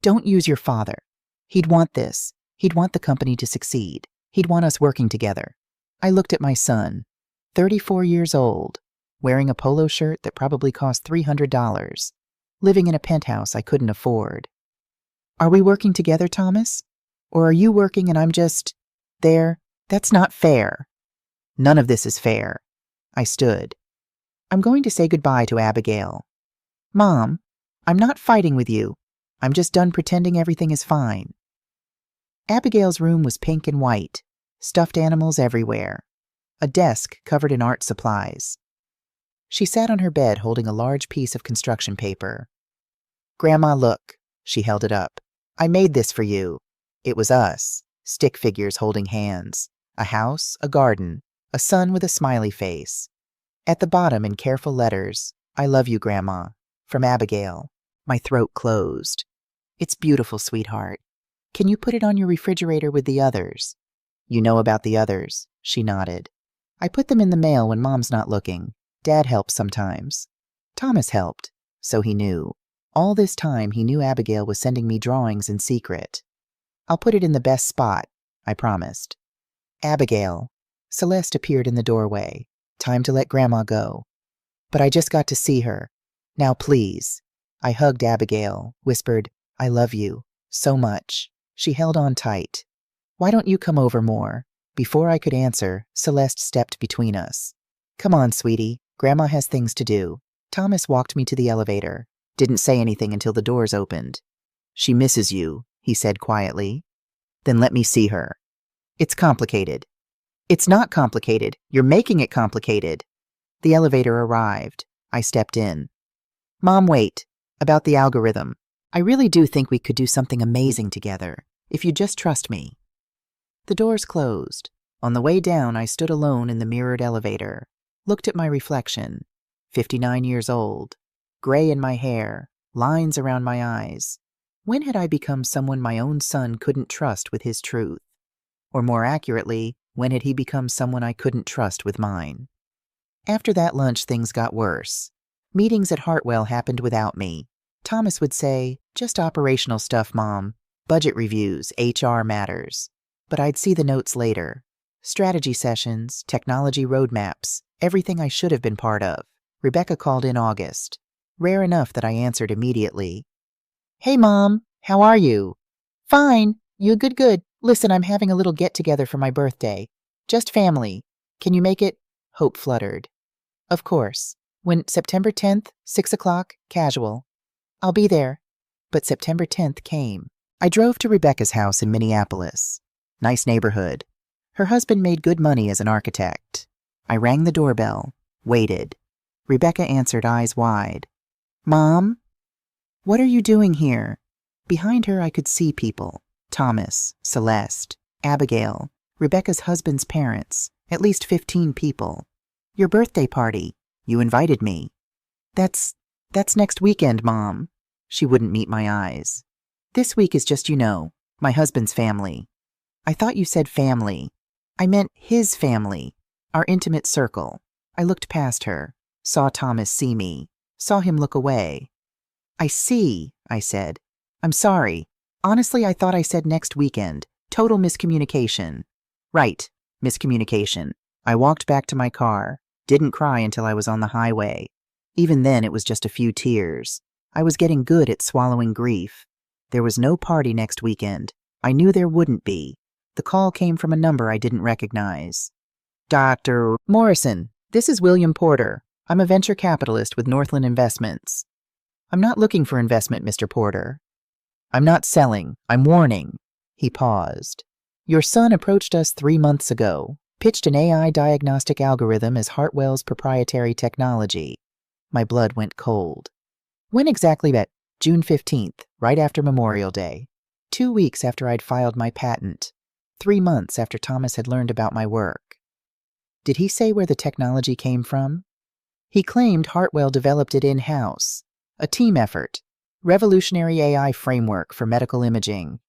Speaker 1: Don't use your father. He'd want this. He'd want the company to succeed. He'd want us working together. I looked at my son, 34 years old, wearing a polo shirt that probably cost $300, living in a penthouse I couldn't afford. Are we working together, Thomas? Or are you working and I'm just there? That's not fair. None of this is fair. I stood. I'm going to say goodbye to Abigail. Mom, I'm not fighting with you. I'm just done pretending everything is fine. Abigail's room was pink and white, stuffed animals everywhere, a desk covered in art supplies. She sat on her bed holding a large piece of construction paper. Grandma, look. She held it up. I made this for you. It was us, stick figures holding hands, a house, a garden, a sun with a smiley face. At the bottom, in careful letters, I love you, Grandma, from Abigail. My throat closed. It's beautiful, sweetheart. Can you put it on your refrigerator with the others? You know about the others, she nodded. I put them in the mail when Mom's not looking. Dad helps sometimes. Thomas helped, so he knew. All this time he knew Abigail was sending me drawings in secret. I'll put it in the best spot, I promised. Abigail. Celeste appeared in the doorway. Time to let Grandma go. But I just got to see her. Now please. I hugged Abigail, whispered, I love you, so much. She held on tight. Why don't you come over more? Before I could answer, Celeste stepped between us. Come on, sweetie. Grandma has things to do. Thomas walked me to the elevator. Didn't say anything until the doors opened. She misses you, he said quietly. Then let me see her. It's complicated. It's not complicated. You're making it complicated. The elevator arrived. I stepped in. Mom, wait. About the algorithm. I really do think we could do something amazing together, if you just trust me. The doors closed. On the way down, I stood alone in the mirrored elevator, looked at my reflection, 59 years old, gray in my hair, lines around my eyes. When had I become someone my own son couldn't trust with his truth? Or more accurately, when had he become someone I couldn't trust with mine? After that lunch, things got worse. Meetings at Hartwell happened without me. Thomas would say, just operational stuff, Mom. Budget reviews, HR matters. But I'd see the notes later. Strategy sessions, technology roadmaps, everything I should have been part of. Rebecca called in August. Rare enough that I answered immediately. Hey, Mom, how are you? Fine. You good. Listen, I'm having a little get-together for my birthday. Just family. Can you make it? Hope fluttered. Of course. When September 10th, 6 o'clock, casual. I'll be there. But September 10th came. I drove to Rebecca's house in Minneapolis. Nice neighborhood. Her husband made good money as an architect. I rang the doorbell, waited. Rebecca answered, eyes wide. Mom? What are you doing here? Behind her I could see people. Thomas, Celeste, Abigail, Rebecca's husband's parents, at least 15 people. Your birthday party. You invited me. That's next weekend, Mom. She wouldn't meet my eyes. This week is just, my husband's family. I thought you said family. I meant his family, our intimate circle. I looked past her, saw Thomas see me, saw him look away. I see, I said. I'm sorry. Honestly, I thought I said next weekend. Total miscommunication. Right, miscommunication. I walked back to my car. Didn't cry until I was on the highway. Even then, it was just a few tears. I was getting good at swallowing grief. There was no party next weekend. I knew there wouldn't be. The call came from a number I didn't recognize. Dr. Morrison, this is William Porter. I'm a venture capitalist with Northland Investments. I'm not looking for investment, Mr. Porter. I'm not selling. I'm warning. He paused. Your son approached us 3 months ago, pitched an AI diagnostic algorithm as Hartwell's proprietary technology. My blood went cold. When exactly June 15th, right after Memorial Day. 2 weeks after I'd filed my patent. 3 months after Thomas had learned about my work. Did he say where the technology came from? He claimed Hartwell developed it in-house. A team effort. Revolutionary AI framework for medical imaging.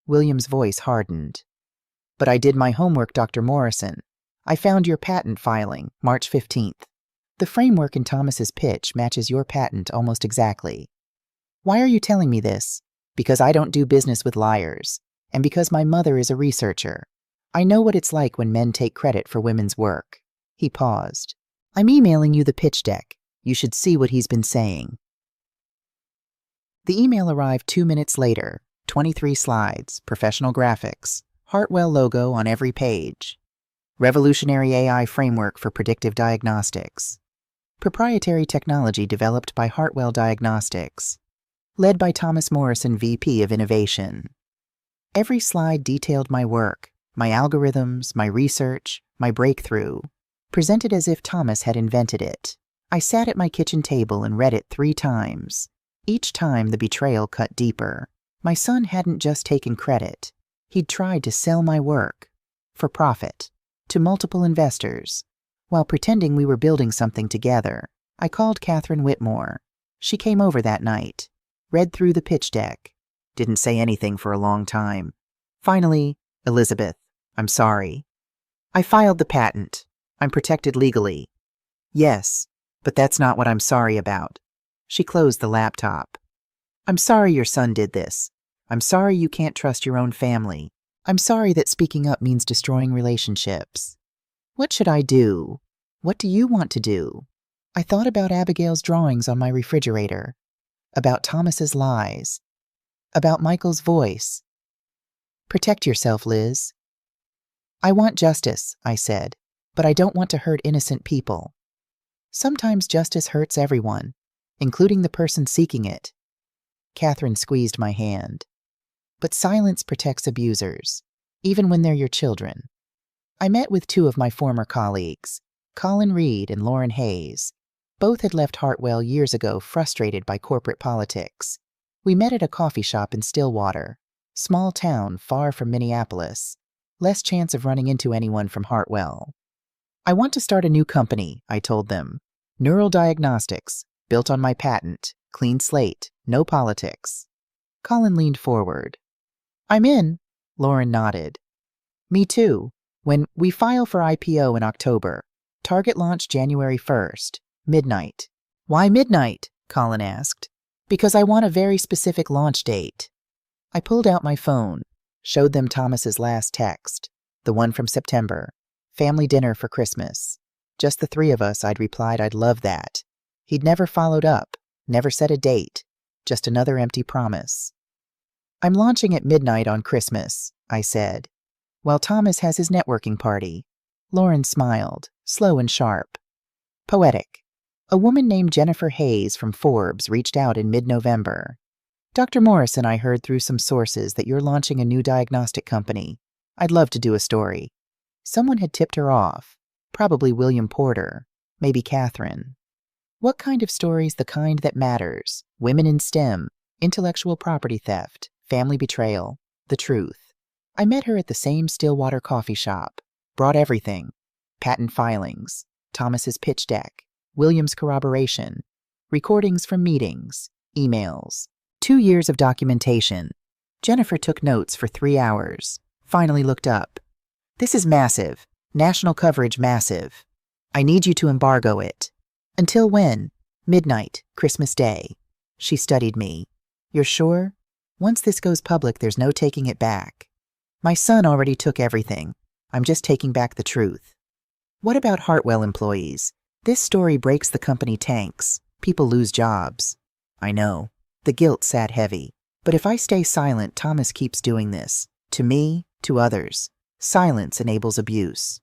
Speaker 1: William's voice hardened. But I did my homework, Dr. Morrison. I found your patent filing, March 15th. The framework in Thomas's pitch matches your patent almost exactly. Why are you telling me this? Because I don't do business with liars, and because my mother is a researcher. I know what it's like when men take credit for women's work. He paused. I'm emailing you the pitch deck. You should see what he's been saying. The email arrived 2 minutes later. 23 slides, professional graphics, Hartwell logo on every page. Revolutionary AI framework for predictive diagnostics. Proprietary technology developed by Hartwell Diagnostics. Led by Thomas Morrison, VP of Innovation. Every slide detailed my work, my algorithms, my research, my breakthrough, presented as if Thomas had invented it. I sat at my kitchen table and read it 3 times. Each time the betrayal cut deeper. My son hadn't just taken credit. He'd tried to sell my work, for profit, to multiple investors, while pretending we were building something together. I called Catherine Whitmore. She came over that night, read through the pitch deck, didn't say anything for a long time. Finally, Elizabeth, I'm sorry. I filed the patent. I'm protected legally. Yes, but that's not what I'm sorry about. She closed the laptop. I'm sorry your son did this. I'm sorry you can't trust your own family. I'm sorry that speaking up means destroying relationships. What should I do? What do you want to do? I thought about Abigail's drawings on my refrigerator, about Thomas's lies, about Michael's voice. Protect yourself, Liz. I want justice, I said, but I don't want to hurt innocent people. Sometimes justice hurts everyone, including the person seeking it. Catherine squeezed my hand. But silence protects abusers, even when they're your children. I met with 2 of my former colleagues, Colin Reed and Lauren Hayes. Both had left Hartwell years ago, frustrated by corporate politics. We met at a coffee shop in Stillwater, small town far from Minneapolis, less chance of running into anyone from Hartwell. I want to start a new company, I told them. Neural diagnostics, built on my patent, clean slate, no politics. Colin leaned forward. I'm in, Lauren nodded. Me too. When we file for IPO in October, target launch January 1st, midnight. Why midnight? Colin asked. Because I want a very specific launch date. I pulled out my phone, showed them Thomas's last text, the one from September. Family dinner for Christmas. Just the 3 of us, I'd replied I'd love that. He'd never followed up, never set a date, just another empty promise. I'm launching at midnight on Christmas, I said, while Thomas has his networking party. Lauren smiled, slow and sharp. Poetic. A woman named Jennifer Hayes from Forbes reached out in mid-November. Dr. Morrison, I heard through some sources that you're launching a new diagnostic company. I'd love to do a story. Someone had tipped her off. Probably William Porter, maybe Catherine. What kind of stories? The kind that matters. Women in STEM, intellectual property theft, family betrayal, the truth. I met her at the same Stillwater coffee shop. Brought everything. Patent filings, Thomas's pitch deck, William's corroboration, recordings from meetings, emails, 2 years of documentation. Jennifer took notes for 3 hours, finally looked up. This is massive. National coverage massive. I need you to embargo it. Until when? Midnight, Christmas Day. She studied me. You're sure? Once this goes public, there's no taking it back. My son already took everything. I'm just taking back the truth. What about Hartwell employees? This story breaks the company tanks. People lose jobs. I know. The guilt sat heavy. But if I stay silent, Thomas keeps doing this. To me, to others. Silence enables abuse.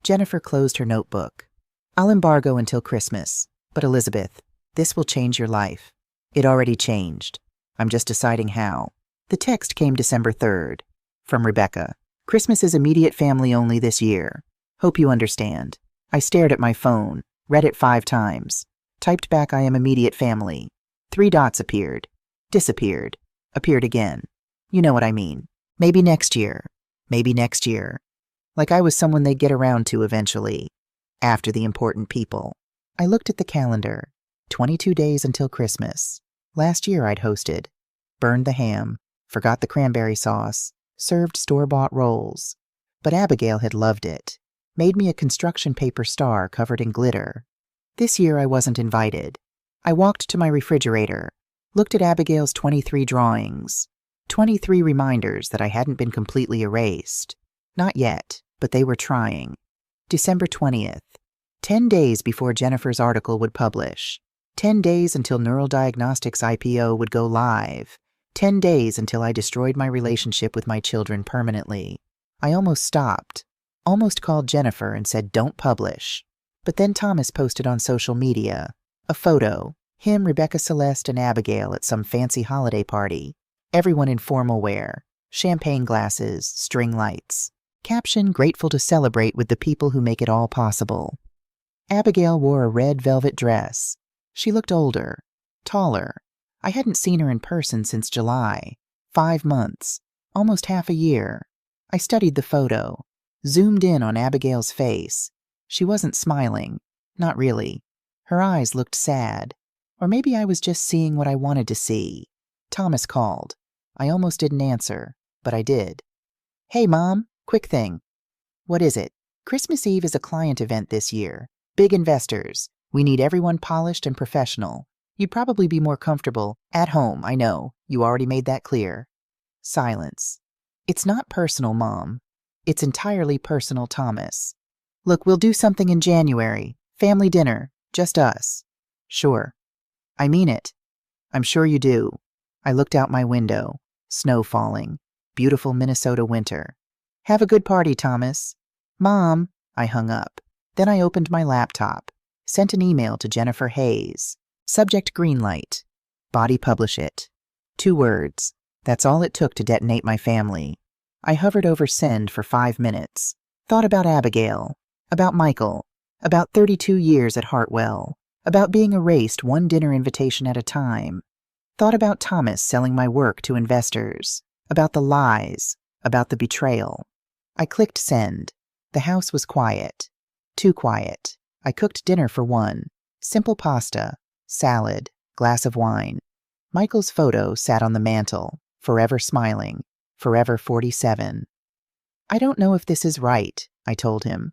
Speaker 1: Jennifer closed her notebook. I'll embargo until Christmas. But Elizabeth, this will change your life. It already changed. I'm just deciding how. The text came December 3rd. From Rebecca. Christmas is immediate family only this year. Hope you understand. I stared at my phone, read it 5 times. Typed back I am immediate family. 3 dots appeared. Disappeared. Appeared again. You know what I mean. Maybe next year. Maybe next year. Like I was someone they'd get around to eventually. After the important people. I looked at the calendar. 22 days until Christmas. Last year I'd hosted. Burned the ham. Forgot the cranberry sauce. Served store-bought rolls. But Abigail had loved it. Made me a construction paper star covered in glitter. This year I wasn't invited. I walked to my refrigerator. Looked at Abigail's 23 drawings. 23 reminders that I hadn't been completely erased. Not yet, but they were trying. December 20th. 10 days before Jennifer's article would publish. 10 days until Neural Diagnostics IPO would go live. 10 days until I destroyed my relationship with my children permanently. I almost stopped. Almost called Jennifer and said, "Don't publish." But then Thomas posted on social media. A photo. Him, Rebecca Celeste, and Abigail at some fancy holiday party. Everyone in formal wear. Champagne glasses, string lights. Caption, "Grateful to celebrate with the people who make it all possible." Abigail wore a red velvet dress. She looked older, taller. I hadn't seen her in person since July. 5 months. Almost half a year. I studied the photo. Zoomed in on Abigail's face. She wasn't smiling. Not really. Her eyes looked sad. Or maybe I was just seeing what I wanted to see. Thomas called. I almost didn't answer, but I did. "Hey, Mom, quick thing." "What is it?" "Christmas Eve is a client event this year. Big investors. We need everyone polished and professional. You'd probably be more comfortable at home, I know. You already made that clear." Silence. "It's not personal, Mom. It's entirely personal, Thomas. Look, we'll do something in January. Family dinner. Just us." "Sure." "I mean it." "I'm sure you do." I looked out my window. Snow falling. Beautiful Minnesota winter. "Have a good party, Thomas." "Mom." I hung up. Then I opened my laptop. Sent an email to Jennifer Hayes. Subject greenlight. Body publish it. 2 words. That's all it took to detonate my family. I hovered over send for 5 minutes. Thought about Abigail. About Michael. About 32 years at Hartwell. About being erased one dinner invitation at a time. Thought about Thomas selling my work to investors. About the lies. About the betrayal. I clicked send. The house was quiet. Too quiet. I cooked dinner for 1. Simple pasta, salad, glass of wine. Michael's photo sat on the mantel, forever smiling, forever 47. "I don't know if this is right," I told him.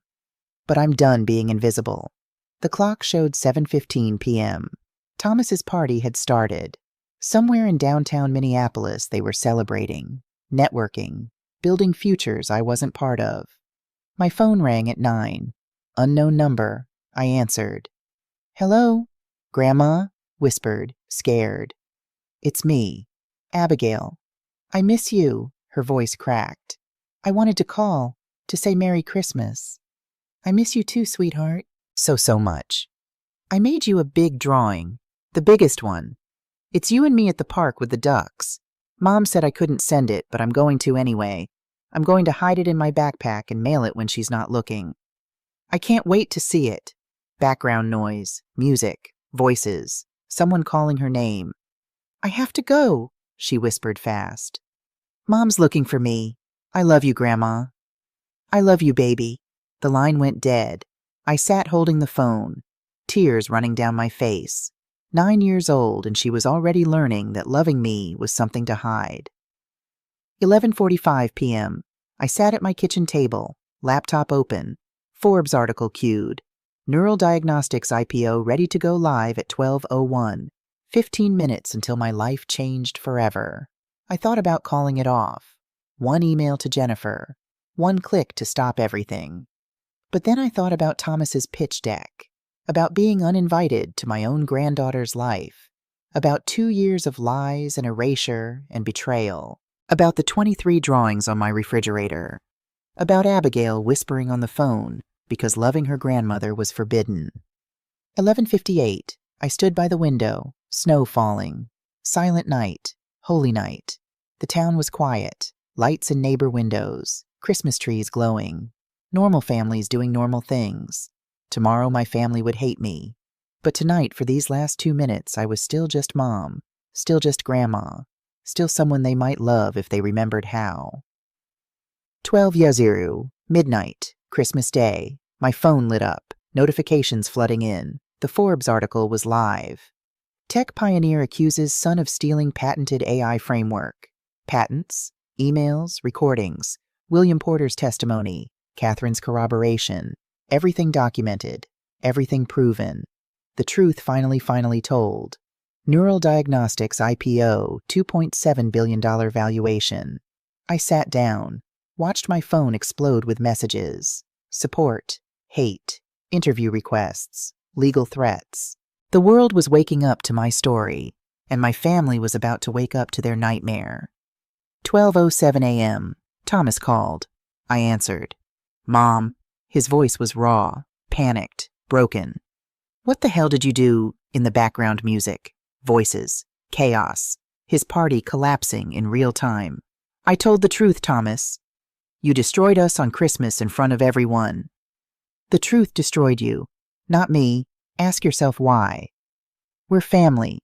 Speaker 1: "But I'm done being invisible." The clock showed 7:15 p.m. Thomas's party had started. Somewhere in downtown Minneapolis they were celebrating, networking, building futures I wasn't part of. My phone rang at 9. Unknown number. I answered. "Hello?" "Grandma?" whispered, scared. "It's me. Abigail." "I miss you," her voice cracked. "I wanted to call, to say Merry Christmas." "I miss you too, sweetheart." So much. "I made you a big drawing. The biggest one. It's you and me at the park with the ducks. Mom said I couldn't send it, but I'm going to anyway. I'm going to hide it in my backpack and mail it when she's not looking. I can't wait to see it." Background noise, music, voices, someone calling her name. "I have to go," she whispered fast. "Mom's looking for me. I love you, Grandma." "I love you, baby." The line went dead. I sat holding the phone, tears running down my face. 9 years old, and she was already learning that loving me was something to hide. 11:45 p.m. I sat at my kitchen table, laptop open, Forbes article queued. Neural Diagnostics IPO ready to go live at 12:01. 15 minutes until my life changed forever. I thought about calling it off. 1 email to Jennifer. 1 click to stop everything. But then I thought about Thomas's pitch deck. About being uninvited to my own granddaughter's life. About 2 years of lies and erasure and betrayal. About the 23 drawings on my refrigerator. About Abigail whispering on the phone because loving her grandmother was forbidden. 11:58. I stood by the window, snow falling. Silent night, holy night. The town was quiet, lights in neighbor windows, Christmas trees glowing. Normal families doing normal things. Tomorrow my family would hate me. But tonight, for these last 2 minutes, I was still just Mom. Still just grandma. Still someone they might love if they remembered how. 12 Yaziru, midnight, Christmas Day. My phone lit up, notifications flooding in. The Forbes article was live. Tech pioneer accuses son of stealing patented AI framework. Patents, emails, recordings, William Porter's testimony, Catherine's corroboration. Everything documented, everything proven. The truth finally told. Neural Diagnostics IPO, $2.7 billion valuation. I sat down, watched my phone explode with messages. Support, hate, interview requests, legal threats. The world was waking up to my story, and my family was about to wake up to their nightmare. 12:07 a.m. Thomas called. I answered. Mom. His voice was raw, panicked, broken. What the hell did you do? In the background music. Voices. Chaos. His party collapsing in real time. I told the truth, Thomas. You destroyed us on Christmas in front of everyone. The truth destroyed you, not me. Ask yourself why. We're family.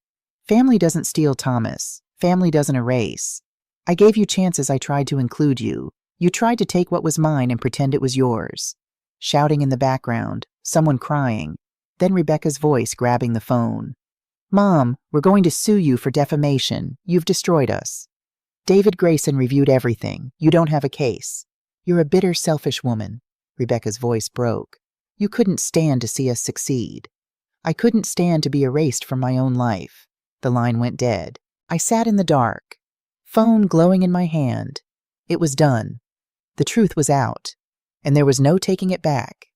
Speaker 1: Family doesn't steal, Thomas. Family doesn't erase. I gave you chances. I tried to include you. You tried to take what was mine and pretend it was yours. Shouting in the background, someone crying, then Rebecca's voice grabbing the phone. Mom, we're going to sue you for defamation. You've destroyed us. David Grayson reviewed everything. You don't have a case. You're a bitter, selfish woman. Rebecca's voice broke. You couldn't stand to see us succeed. I couldn't stand to be erased from my own life. The line went dead. I sat in the dark, phone glowing in my hand. It was done. The truth was out, and there was no taking it back.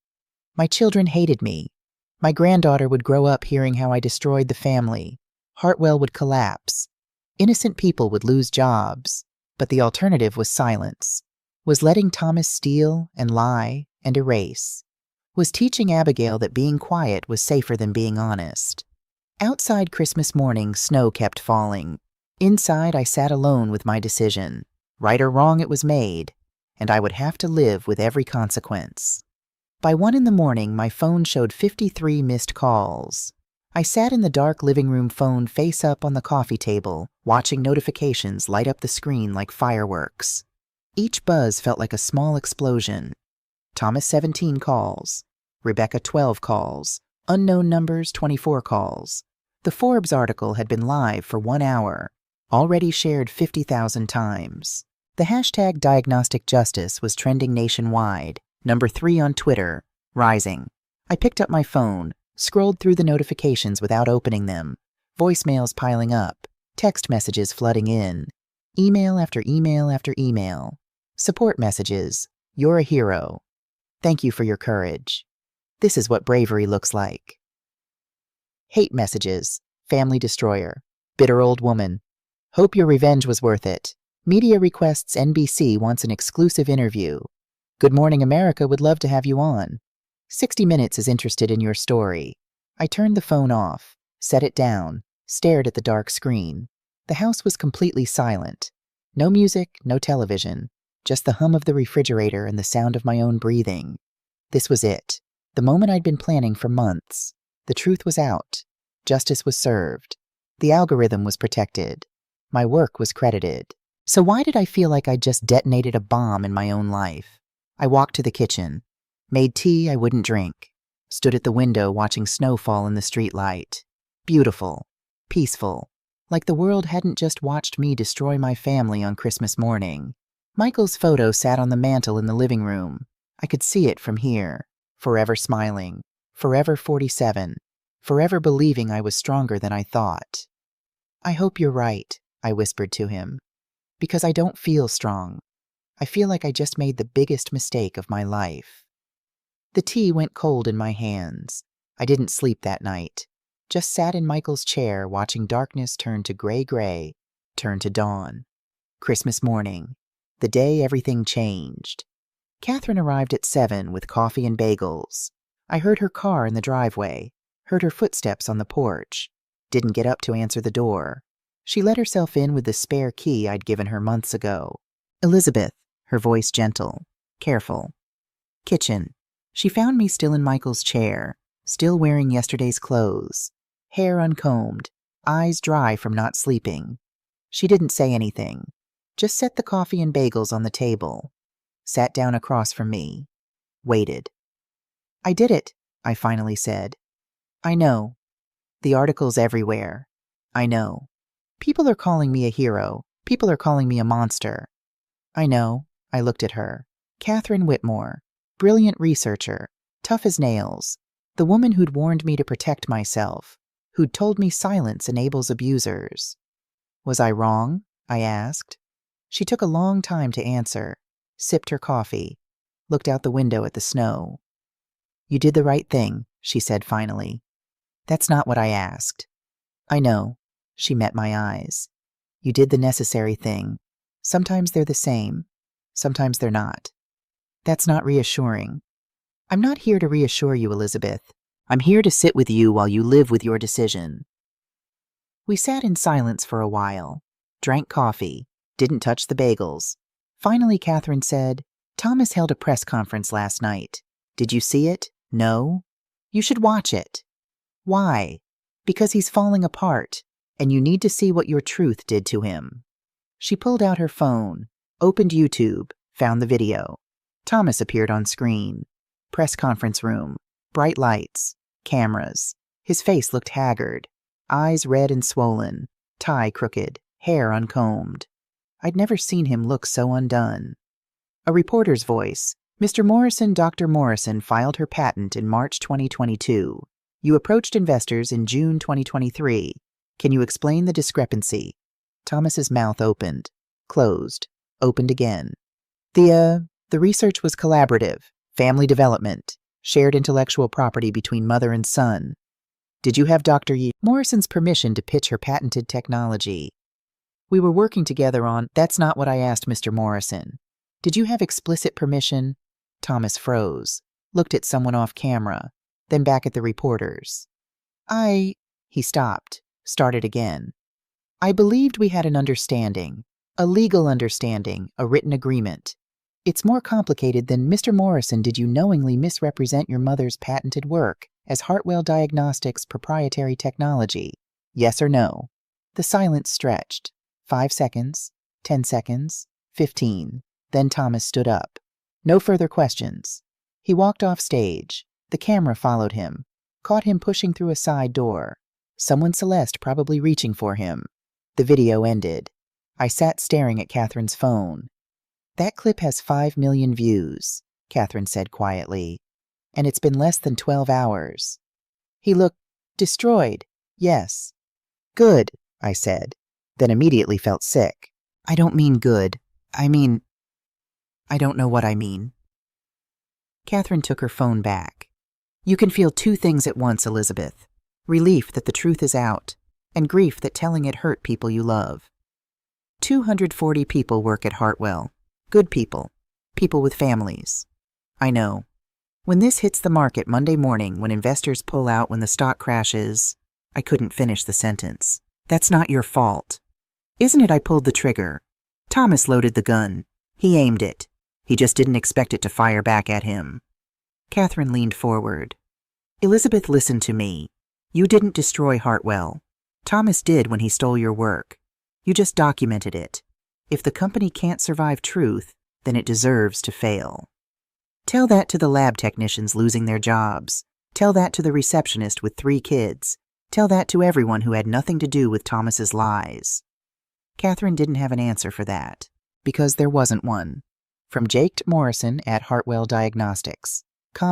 Speaker 1: My children hated me. My granddaughter would grow up hearing how I destroyed the family. Hartwell would collapse. Innocent people would lose jobs. But the alternative was silence. Was letting Thomas steal and lie and erase. Was teaching Abigail that being quiet was safer than being honest. Outside Christmas morning, snow kept falling. Inside, I sat alone with my decision. Right or wrong, it was made, and I would have to live with every consequence. By 1 a.m, my phone showed 53 missed calls. I sat in the dark living room, phone face up on the coffee table, watching notifications light up the screen like fireworks. Each buzz felt like a small explosion. Thomas 17 calls. Rebecca 12 calls. Unknown numbers 24 calls. The Forbes article had been live for 1 hour, already shared 50,000 times. The hashtag Diagnostic Justice was trending nationwide, number 3 on Twitter, rising. I picked up my phone, scrolled through the notifications without opening them, voicemails piling up, text messages flooding in, email after email after email, support messages, you're a hero. Thank you for your courage. This is what bravery looks like. Hate messages, family destroyer, bitter old woman. Hope your revenge was worth it. Media requests NBC wants an exclusive interview. Good Morning America would love to have you on. 60 Minutes is interested in your story. I turned the phone off, set it down, stared at the dark screen. The house was completely silent. No music, no television, just the hum of the refrigerator and the sound of my own breathing. This was it, the moment I'd been planning for months. The truth was out. Justice was served. The algorithm was protected. My work was credited. So why did I feel like I'd just detonated a bomb in my own life? I walked to the kitchen, made tea I wouldn't drink, stood at the window watching snow fall in the streetlight. Beautiful, peaceful, like the world hadn't just watched me destroy my family on Christmas morning. Michael's photo sat on the mantel in the living room. I could see it from here, forever smiling, forever 47, forever believing I was stronger than I thought. I hope you're right, I whispered to him, because I don't feel strong. I feel like I just made the biggest mistake of my life. The tea went cold in my hands. I didn't sleep that night. Just sat in Michael's chair watching darkness turn to gray, turn to dawn. Christmas morning. The day everything changed. Catherine arrived at 7 with coffee and bagels. I heard her car in the driveway, heard her footsteps on the porch. Didn't get up to answer the door. She let herself in with the spare key I'd given her months ago. Elizabeth, her voice gentle, careful. Kitchen. She found me still in Michael's chair, still wearing yesterday's clothes, hair uncombed, eyes dry from not sleeping. She didn't say anything, just set the coffee and bagels on the table, sat down across from me, waited. "I did it," I finally said. "I know. The articles everywhere. I know. People are calling me a hero. People are calling me a monster. I know." I looked at her. Catherine Whitmore, brilliant researcher, tough as nails, the woman who'd warned me to protect myself, who'd told me silence enables abusers. "Was I wrong?" I asked. She took a long time to answer, sipped her coffee, looked out the window at the snow. "You did the right thing," she said finally. "That's not what I asked." "I know." She met my eyes. "You did the necessary thing. Sometimes they're the same. Sometimes they're not." "That's not reassuring." "I'm not here to reassure you, Elizabeth. I'm here to sit with you while you live with your decision." We sat in silence for a while, drank coffee, didn't touch the bagels. Finally, Catherine said, "Thomas held a press conference last night. Did you see it? No? You should watch it." "Why?" "Because he's falling apart, and you need to see what your truth did to him." She pulled out her phone, opened YouTube, found the video. Thomas appeared on screen. Press conference room, bright lights, cameras. His face looked haggard, eyes red and swollen, tie crooked, hair uncombed. I'd never seen him look so undone. A reporter's voice. "Mr. Morrison, Dr. Morrison filed her patent in March 2022. You approached investors in June 2023. Can you explain the discrepancy?" Thomas's mouth opened, closed, opened again. The research was collaborative, family development, shared intellectual property between mother and son. Did you have Dr. Morrison's permission to pitch her patented technology? We were working together on. That's not what I asked Mr. Morrison. Did you have explicit permission? Thomas froze, looked at someone off camera, then back at the reporters. He stopped, started again. "I believed we had an understanding, a legal understanding, a written agreement. It's more complicated than Mr. Morrison, did you knowingly misrepresent your mother's patented work as Hartwell Diagnostics' proprietary technology? Yes or no?" The silence stretched. 5 seconds, 10 seconds, 15. Then Thomas stood up. No further questions. He walked off stage. The camera followed him, caught him pushing through a side door. Someone Celeste probably reaching for him. The video ended. I sat staring at Catherine's phone. "That clip has 5 million views," Catherine said quietly. "And it's been less than 12 hours. He looked destroyed, yes." "Good," I said, then immediately felt sick. "I don't mean good. I don't know what I mean." Catherine took her phone back. "You can feel 2 things at once, Elizabeth. Relief that the truth is out, and grief that telling it hurt people you love. 240 people work at Hartwell. Good people. People with families. I know. When this hits the market Monday morning, when investors pull out, when the stock crashes..." I couldn't finish the sentence. "That's not your fault. Isn't it? I pulled the trigger. Thomas loaded the gun. He aimed it. He just didn't expect it to fire back at him." Catherine leaned forward. "Elizabeth, listen to me. You didn't destroy Hartwell. Thomas did when he stole your work. You just documented it. If the company can't survive truth, then it deserves to fail. Tell that to the lab technicians losing their jobs. Tell that to the receptionist with 3 kids. Tell that to everyone who had nothing to do with Thomas's lies." Catherine didn't have an answer for that, because there wasn't one. From Jake Morrison at Hartwell Diagnostics.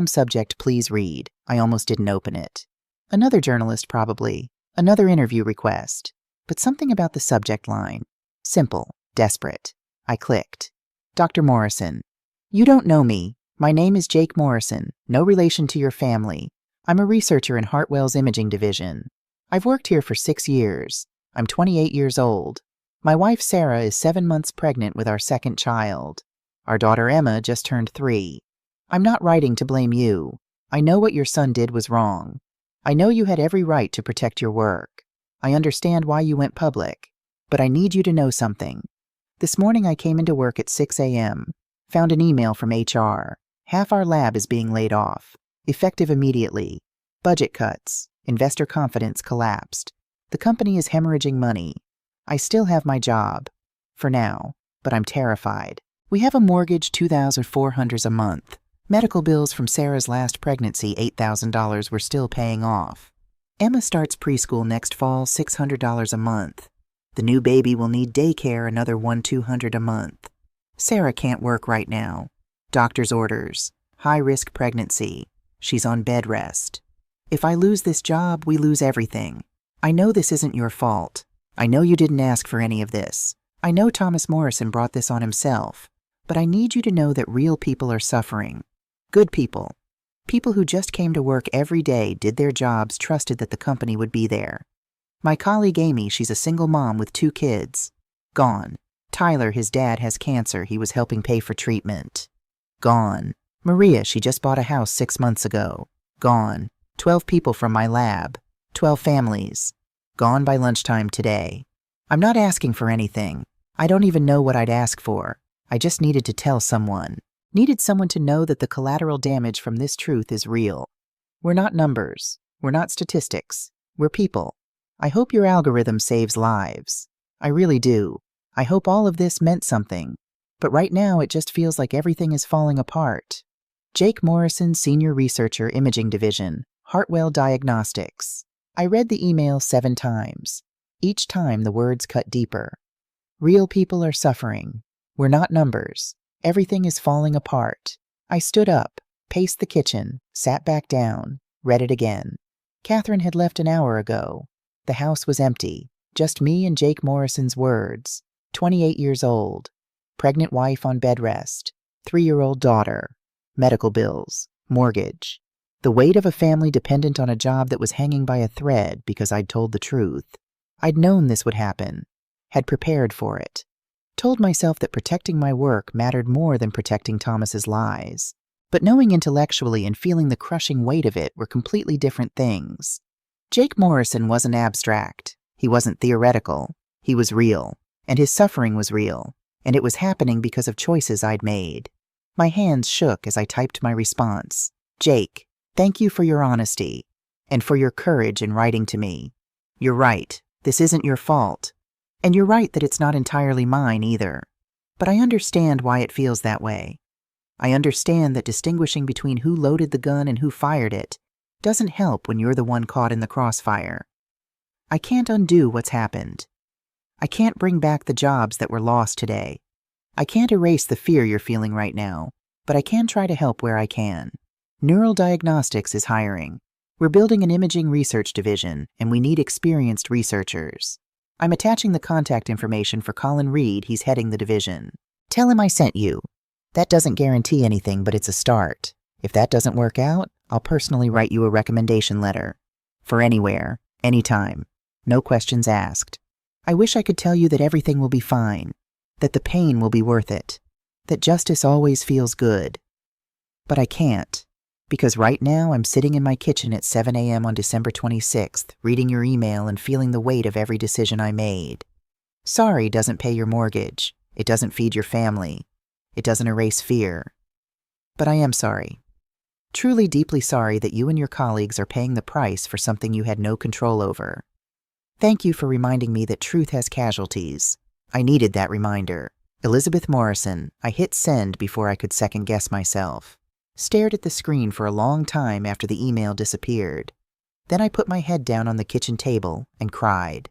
Speaker 1: Subject, please read. I almost didn't open it. Another journalist probably. Another interview request. But something about the subject line. Simple, desperate. I clicked. "Dr. Morrison. You don't know me. My name is Jake Morrison, no relation to your family. I'm a researcher in Hartwell's imaging division. I've worked here for 6 years. I'm 28 years old. My wife Sarah is 7 months pregnant with our second child. Our daughter Emma just turned 3. I'm not writing to blame you. I know what your son did was wrong. I know you had every right to protect your work. I understand why you went public. But I need you to know something. This morning I came into work at 6 a.m., found an email from HR. Half our lab is being laid off, effective immediately. Budget cuts, investor confidence collapsed. The company is hemorrhaging money. I still have my job. For now. But I'm terrified. We have a mortgage, $2,400 a month. Medical bills from Sarah's last pregnancy, $8,000 we're still paying off. Emma starts preschool next fall, $600 a month. The new baby will need daycare, another $200 a month. Sarah can't work right now. Doctor's orders. High-risk pregnancy. She's on bed rest. If I lose this job, we lose everything. I know this isn't your fault. I know you didn't ask for any of this. I know Thomas Morrison brought this on himself. But I need you to know that real people are suffering. Good people. People who just came to work every day, did their jobs, trusted that the company would be there. My colleague Amy, she's a single mom with 2 kids. Gone. Tyler, his dad has cancer. He was helping pay for treatment. Gone. Maria, she just bought a house 6 months ago. Gone. 12 people from my lab. 12 families. Gone by lunchtime today. I'm not asking for anything. I don't even know what I'd ask for. I just needed to tell someone. Needed someone to know that the collateral damage from this truth is real. We're not numbers. We're not statistics. We're people. I hope your algorithm saves lives. I really do. I hope all of this meant something. But right now it just feels like everything is falling apart. Jake Morrison, Senior Researcher, Imaging Division, Hartwell Diagnostics. I read the email 7 times. Each time the words cut deeper. Real people are suffering. We're not numbers. Everything is falling apart. I stood up, paced the kitchen, sat back down, read it again. Catherine had left an hour ago. The house was empty. Just me and Jake Morrison's words. 28 years old. Pregnant wife on bed rest. 3-year-old daughter. Medical bills. Mortgage. The weight of a family dependent on a job that was hanging by a thread because I'd told the truth. I'd known this would happen. Had prepared for it. Told myself that protecting my work mattered more than protecting Thomas's lies. But knowing intellectually and feeling the crushing weight of it were completely different things. Jake Morrison wasn't abstract. He wasn't theoretical. He was real. And his suffering was real. And it was happening because of choices I'd made. My hands shook as I typed my response. Jake, thank you for your honesty. And for your courage in writing to me. You're right. This isn't your fault. And you're right that it's not entirely mine either. But I understand why it feels that way. I understand that distinguishing between who loaded the gun and who fired it doesn't help when you're the one caught in the crossfire. I can't undo what's happened. I can't bring back the jobs that were lost today. I can't erase the fear you're feeling right now, but I can try to help where I can. Neural Diagnostics is hiring. We're building an imaging research division, and we need experienced researchers. I'm attaching the contact information for Colin Reed. He's heading the division. Tell him I sent you. That doesn't guarantee anything, but it's a start. If that doesn't work out, I'll personally write you a recommendation letter. For anywhere, anytime. No questions asked. I wish I could tell you that everything will be fine, that the pain will be worth it, that justice always feels good. But I can't. Because right now I'm sitting in my kitchen at 7 a.m. on December 26th, reading your email and feeling the weight of every decision I made. Sorry doesn't pay your mortgage. It doesn't feed your family. It doesn't erase fear. But I am sorry. Truly deeply sorry that you and your colleagues are paying the price for something you had no control over. Thank you for reminding me that truth has casualties. I needed that reminder. Elizabeth Morrison. I hit send before I could second-guess myself. Stared at the screen for a long time after the email disappeared. Then I put my head down on the kitchen table and cried.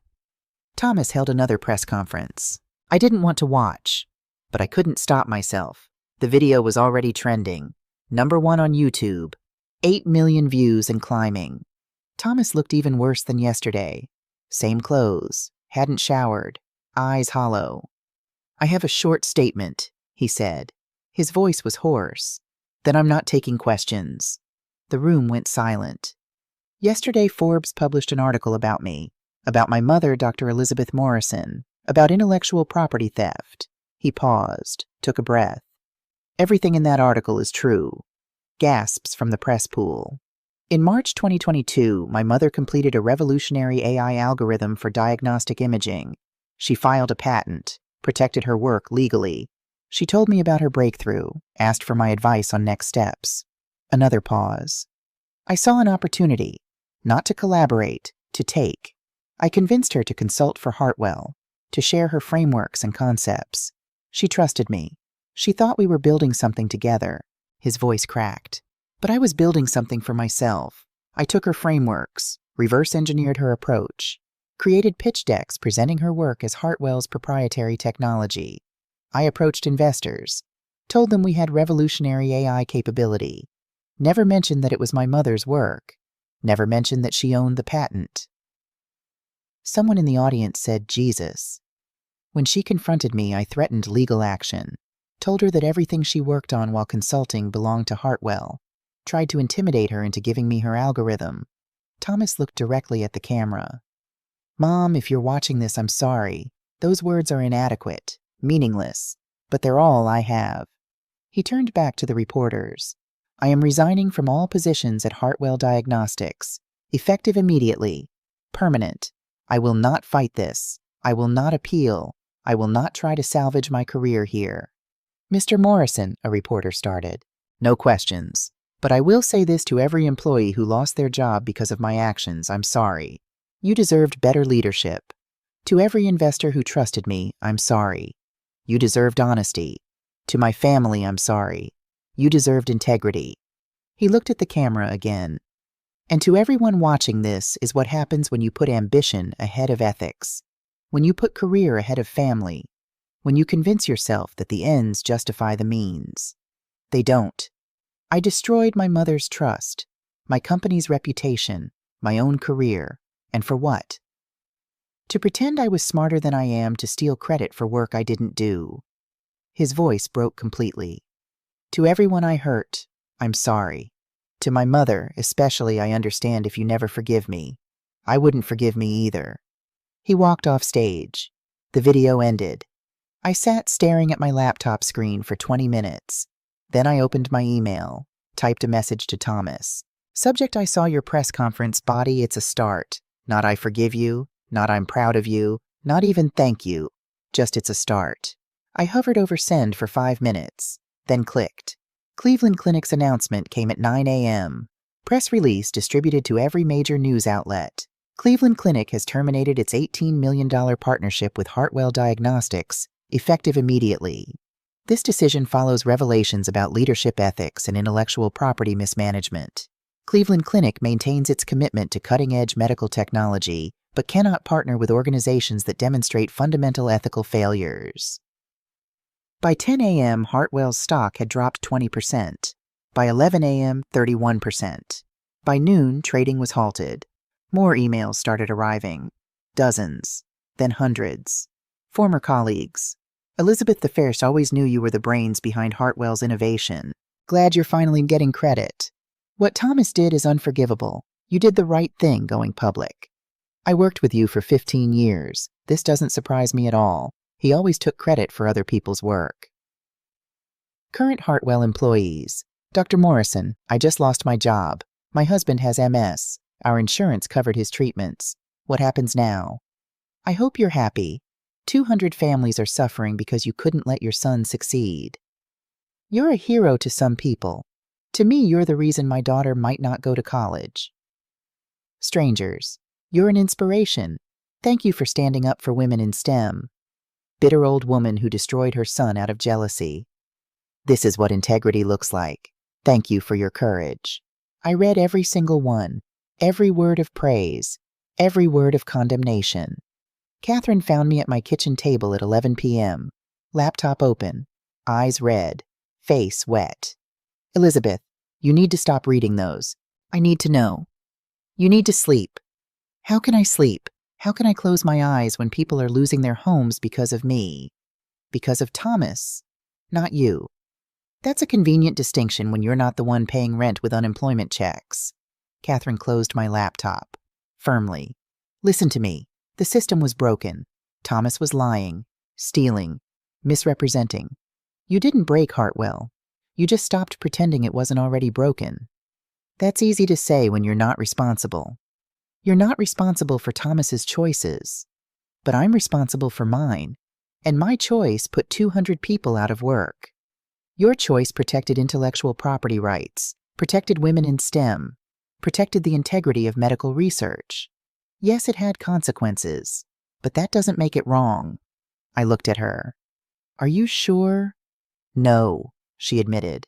Speaker 1: Thomas held another press conference. I didn't want to watch, but I couldn't stop myself. The video was already trending. #1 on YouTube. 8 million views and climbing. Thomas looked even worse than yesterday. Same clothes. Hadn't showered. Eyes hollow. I have a short statement, he said. His voice was hoarse. Then I'm not taking questions. The room went silent. Yesterday, Forbes published an article about me, about my mother, Dr. Elizabeth Morrison, about intellectual property theft. He paused, took a breath. Everything in that article is true. Gasps from the press pool. In March 2022, my mother completed a revolutionary AI algorithm for diagnostic imaging. She filed a patent, protected her work legally. She told me about her breakthrough, asked for my advice on next steps. Another pause. I saw an opportunity, not to collaborate, to take. I convinced her to consult for Hartwell, to share her frameworks and concepts. She trusted me. She thought we were building something together. His voice cracked. But I was building something for myself. I took her frameworks, reverse engineered her approach, created pitch decks presenting her work as Hartwell's proprietary technology. I approached investors, told them we had revolutionary AI capability, never mentioned that it was my mother's work, never mentioned that she owned the patent. Someone in the audience said, "Jesus." When she confronted me, I threatened legal action, told her that everything she worked on while consulting belonged to Hartwell, tried to intimidate her into giving me her algorithm. Thomas looked directly at the camera. "Mom, if you're watching this, I'm sorry. Those words are inadequate, meaningless, but they're all I have." He turned back to the reporters. "I am resigning from all positions at Hartwell Diagnostics, effective immediately, permanent. I will not fight this. I will not appeal. I will not try to salvage my career here." "Mr. Morrison," a reporter started. "No questions. But I will say this to every employee who lost their job because of my actions, I'm sorry. You deserved better leadership. To every investor who trusted me, I'm sorry. You deserved honesty. To my family, I'm sorry. You deserved integrity." He looked at the camera again. "And to everyone watching, this is what happens when you put ambition ahead of ethics, when you put career ahead of family, when you convince yourself that the ends justify the means. They don't. I destroyed my mother's trust, my company's reputation, my own career, and for what? To pretend I was smarter than I am, to steal credit for work I didn't do." His voice broke completely. "To everyone I hurt, I'm sorry. To my mother, especially, I understand if you never forgive me. I wouldn't forgive me either." He walked off stage. The video ended. I sat staring at my laptop screen for 20 minutes. Then I opened my email, typed a message to Thomas. Subject: I saw your press conference. Body: it's a start. Not I forgive you, not I'm proud of you, not even thank you. Just it's a start. I hovered over send for 5 minutes, then clicked. Cleveland Clinic's announcement came at 9 a.m. Press release distributed to every major news outlet. Cleveland Clinic has terminated its $18 million partnership with Hartwell Diagnostics, effective immediately. This decision follows revelations about leadership ethics and intellectual property mismanagement. Cleveland Clinic maintains its commitment to cutting-edge medical technology, but cannot partner with organizations that demonstrate fundamental ethical failures. By 10 a.m., Hartwell's stock had dropped 20%. By 11 a.m., 31%. By noon, trading was halted. More emails started arriving. Dozens. Then hundreds. Former colleagues. "Elizabeth the First always knew you were the brains behind Hartwell's innovation. Glad you're finally getting credit. What Thomas did is unforgivable. You did the right thing going public. I worked with you for 15 years. This doesn't surprise me at all. He always took credit for other people's work." Current Hartwell employees. "Dr. Morrison, I just lost my job. My husband has MS. Our insurance covered his treatments. What happens now? I hope you're happy. 200 families are suffering because you couldn't let your son succeed. You're a hero to some people. To me, you're the reason my daughter might not go to college." Strangers. "You're an inspiration. Thank you for standing up for women in STEM." Bitter old woman who destroyed her son out of jealousy. "This is what integrity looks like. Thank you for your courage." I read every single one, every word of praise, every word of condemnation. Catherine found me at my kitchen table at 11 p.m., laptop open, eyes red, face wet. "Elizabeth, you need to stop reading those. I need to know. You need to sleep." How can I sleep? How can I close my eyes when people are losing their homes because of me? Because of Thomas, not you. That's a convenient distinction when you're not the one paying rent with unemployment checks. Catherine closed my laptop, firmly. "Listen to me. The system was broken. Thomas was lying, stealing, misrepresenting. You didn't break Hartwell. You just stopped pretending it wasn't already broken. That's easy to say when you're not responsible. You're not responsible for Thomas's choices, but I'm responsible for mine, and my choice put 200 people out of work. Your choice protected intellectual property rights, protected women in STEM, protected the integrity of medical research. Yes, it had consequences, but that doesn't make it wrong. I looked at her. Are you sure? No, she admitted.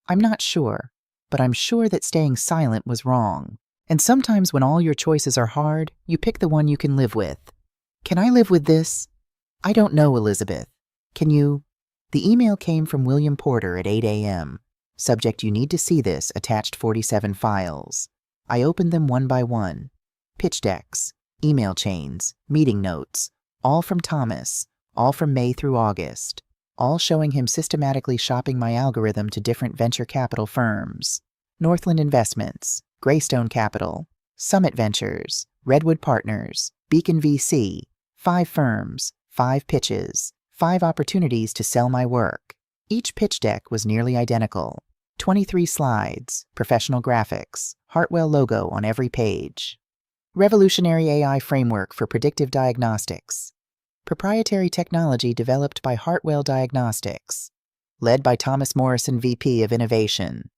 Speaker 1: I'm not sure, but I'm sure that staying silent was wrong. And sometimes when all your choices are hard, you pick the one you can live with. Can I live with this? I don't know, Elizabeth. Can you? The email came from William Porter at 8 a.m. Subject: you need to see this, attached 47 files. I opened them one by one. Pitch decks, email chains, meeting notes, all from Thomas, all from May through August, all showing him systematically shopping my algorithm to different venture capital firms. Northland Investments, Greystone Capital, Summit Ventures, Redwood Partners, Beacon VC, 5 firms, 5 pitches, 5 opportunities to sell my work. Each pitch deck was nearly identical. 23 slides, professional graphics, Hartwell logo on every page. Revolutionary AI framework for predictive diagnostics. Proprietary technology developed by Hartwell Diagnostics. Led by Thomas Morrison, VP of Innovation.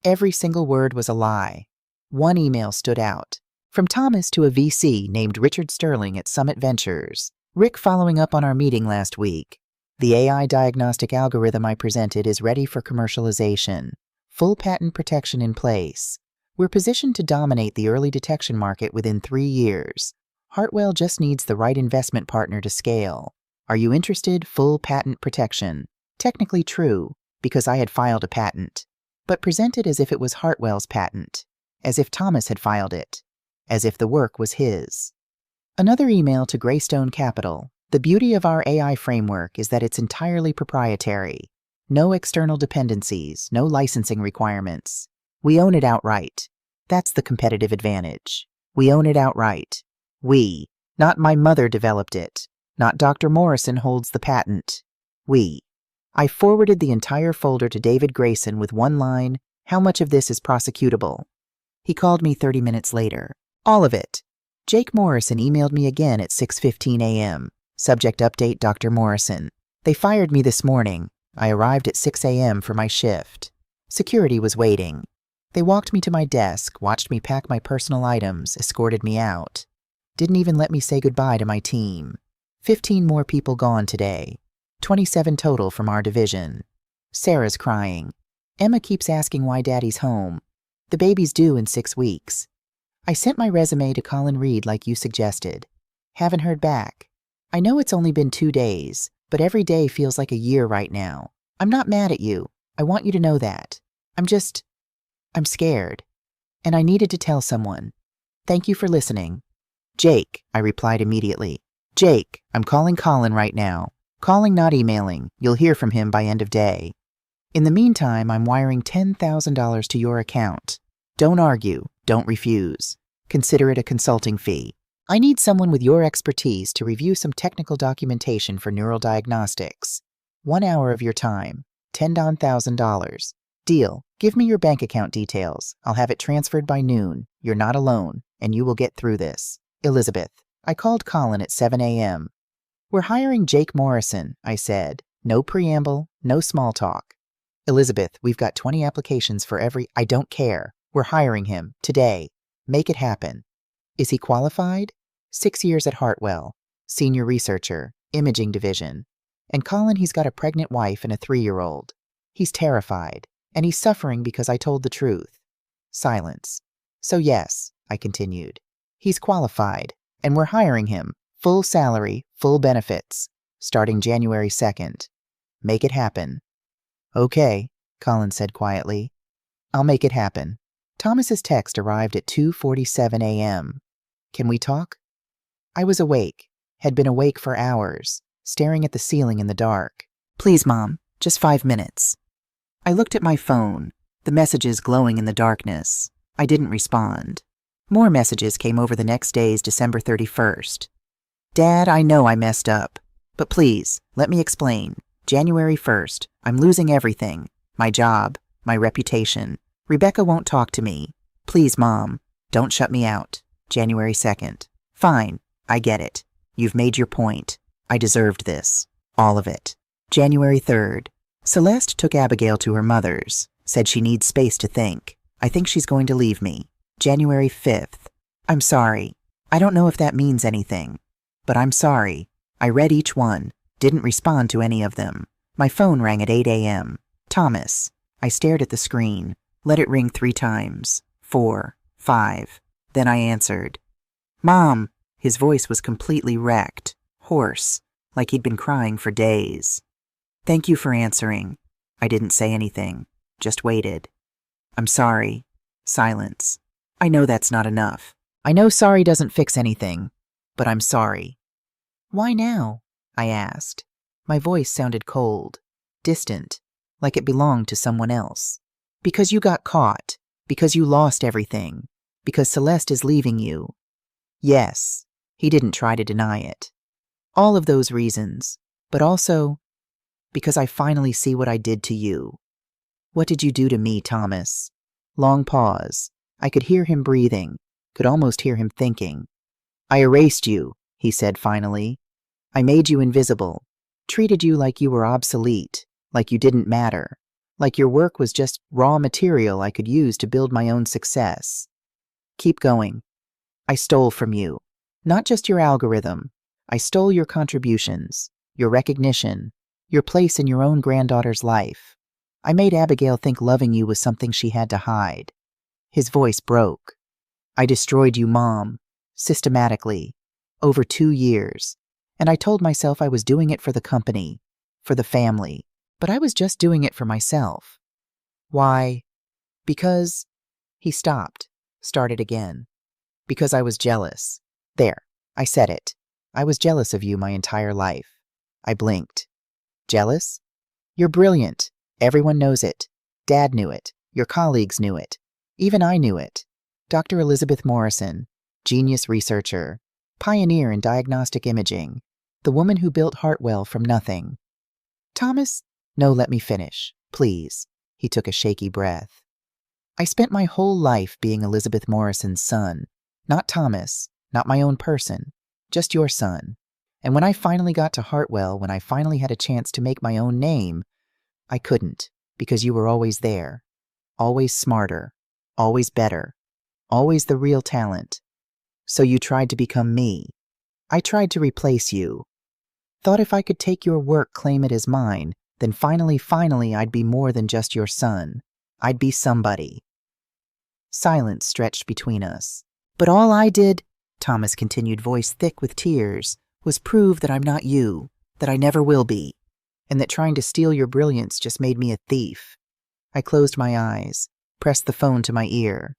Speaker 1: Every single word was a lie. One email stood out. From Thomas to a VC named Richard Sterling at Summit Ventures. Rick, following up on our meeting last week. The AI diagnostic algorithm I presented is ready for commercialization. Full patent protection in place. We're positioned to dominate the early detection market within 3 years. Hartwell just needs the right investment partner to scale. Are you interested? Full patent protection. Technically true, because I had filed a patent, but presented as if it was Hartwell's patent, as if Thomas had filed it, as if the work was his. Another email to Greystone Capital. The beauty of our AI framework is that it's entirely proprietary. No external dependencies, no licensing requirements. We own it outright. That's the competitive advantage. We own it outright. We, not my mother, developed it. Not Dr. Morrison holds the patent. We. I forwarded the entire folder to David Grayson with one line, "How much of this is prosecutable?" He called me 30 minutes later. All of it. Jake Morrison emailed me again at 6:15 a.m. Subject: update Dr. Morrison. They fired me this morning. I arrived at 6 a.m. for my shift. Security was waiting. They walked me to my desk, watched me pack my personal items, escorted me out. Didn't even let me say goodbye to my team. 15 more people gone today. 27 total from our division. Sarah's crying. Emma keeps asking why Daddy's home. The baby's due in 6 weeks. I sent my resume to Colin Reed like you suggested. Haven't heard back. I know it's only been 2 days, but every day feels like a year right now. I'm not mad at you. I want you to know that. I'm scared. And I needed to tell someone. Thank you for listening. Jake, I replied immediately. Jake, I'm calling Colin right now. Calling, not emailing. You'll hear from him by end of day. In the meantime, I'm wiring $10,000 to your account. Don't argue. Don't refuse. Consider it a consulting fee. I need someone with your expertise to review some technical documentation for neural diagnostics. 1 hour of your time. $10,000. Deal. Give me your bank account details. I'll have it transferred by noon. You're not alone, and you will get through this. Elizabeth. I called Colin at 7 a.m. We're hiring Jake Morrison, I said. No preamble, no small talk. Elizabeth, we've got 20 applications for every... I don't care. We're hiring him. Today. Make it happen. Is he qualified? 6 years at Hartwell. Senior researcher. Imaging division. And Colin, he's got a pregnant wife and a 3-year-old. He's terrified. And he's suffering because I told the truth. Silence. So yes, I continued. He's qualified, and we're hiring him. Full salary, full benefits. Starting January 2nd. Make it happen. Okay, Colin said quietly. I'll make it happen. Thomas's text arrived at 2:47 a.m. Can we talk? I was awake, had been awake for hours, staring at the ceiling in the dark. Please, Mom, just 5 minutes. I looked at my phone, the messages glowing in the darkness. I didn't respond. More messages came over the next day's December 31st. Dad, I know I messed up, but please, let me explain. January 1st, I'm losing everything. My job, my reputation. Rebecca won't talk to me. Please, Mom, don't shut me out. January 2nd. Fine, I get it. You've made your point. I deserved this. All of it. January 3rd. Celeste took Abigail to her mother's. Said she needs space to think. I think she's going to leave me. January 5th. I'm sorry. I don't know if that means anything, but I'm sorry. I read each one, didn't respond to any of them. My phone rang at 8 a.m. Thomas. I stared at the screen, let it ring 3 times. 4, 5. Then I answered. Mom. His voice was completely wrecked, hoarse, like he'd been crying for days. Thank you for answering. I didn't say anything, just waited. I'm sorry. Silence. I know that's not enough. I know sorry doesn't fix anything, but I'm sorry. Why now? I asked. My voice sounded cold, distant, like it belonged to someone else. Because you got caught, because you lost everything, because Celeste is leaving you. Yes, he didn't try to deny it. All of those reasons, but also because I finally see what I did to you. What did you do to me, Thomas? Long pause. I could hear him breathing, could almost hear him thinking. I erased you, he said finally. I made you invisible, treated you like you were obsolete, like you didn't matter, like your work was just raw material I could use to build my own success. Keep going. I stole from you. Not just your algorithm. I stole your contributions, your recognition, your place in your own granddaughter's life. I made Abigail think loving you was something she had to hide. His voice broke. I destroyed you, Mom, systematically, over 2 years, and I told myself I was doing it for the company, for the family, but I was just doing it for myself. Why? Because... He stopped, started again. Because I was jealous. There, I said it. I was jealous of you my entire life. I blinked. Jealous? You're brilliant. Everyone knows it. Dad knew it. Your colleagues knew it. Even I knew it. Dr. Elizabeth Morrison, genius researcher, pioneer in diagnostic imaging, the woman who built Hartwell from nothing. Thomas? No, let me finish, please. He took a shaky breath. I spent my whole life being Elizabeth Morrison's son. Not Thomas, not my own person, just your son. And when I finally got to Hartwell, when I finally had a chance to make my own name, I couldn't, because you were always there. Always smarter, always better, always the real talent. So you tried to become me. I tried to replace you. Thought if I could take your work, claim it as mine, then finally, I'd be more than just your son. I'd be somebody. Silence stretched between us. But all I did, Thomas continued, voice thick with tears, was prove that I'm not you, that I never will be, and that trying to steal your brilliance just made me a thief. I closed my eyes, pressed the phone to my ear.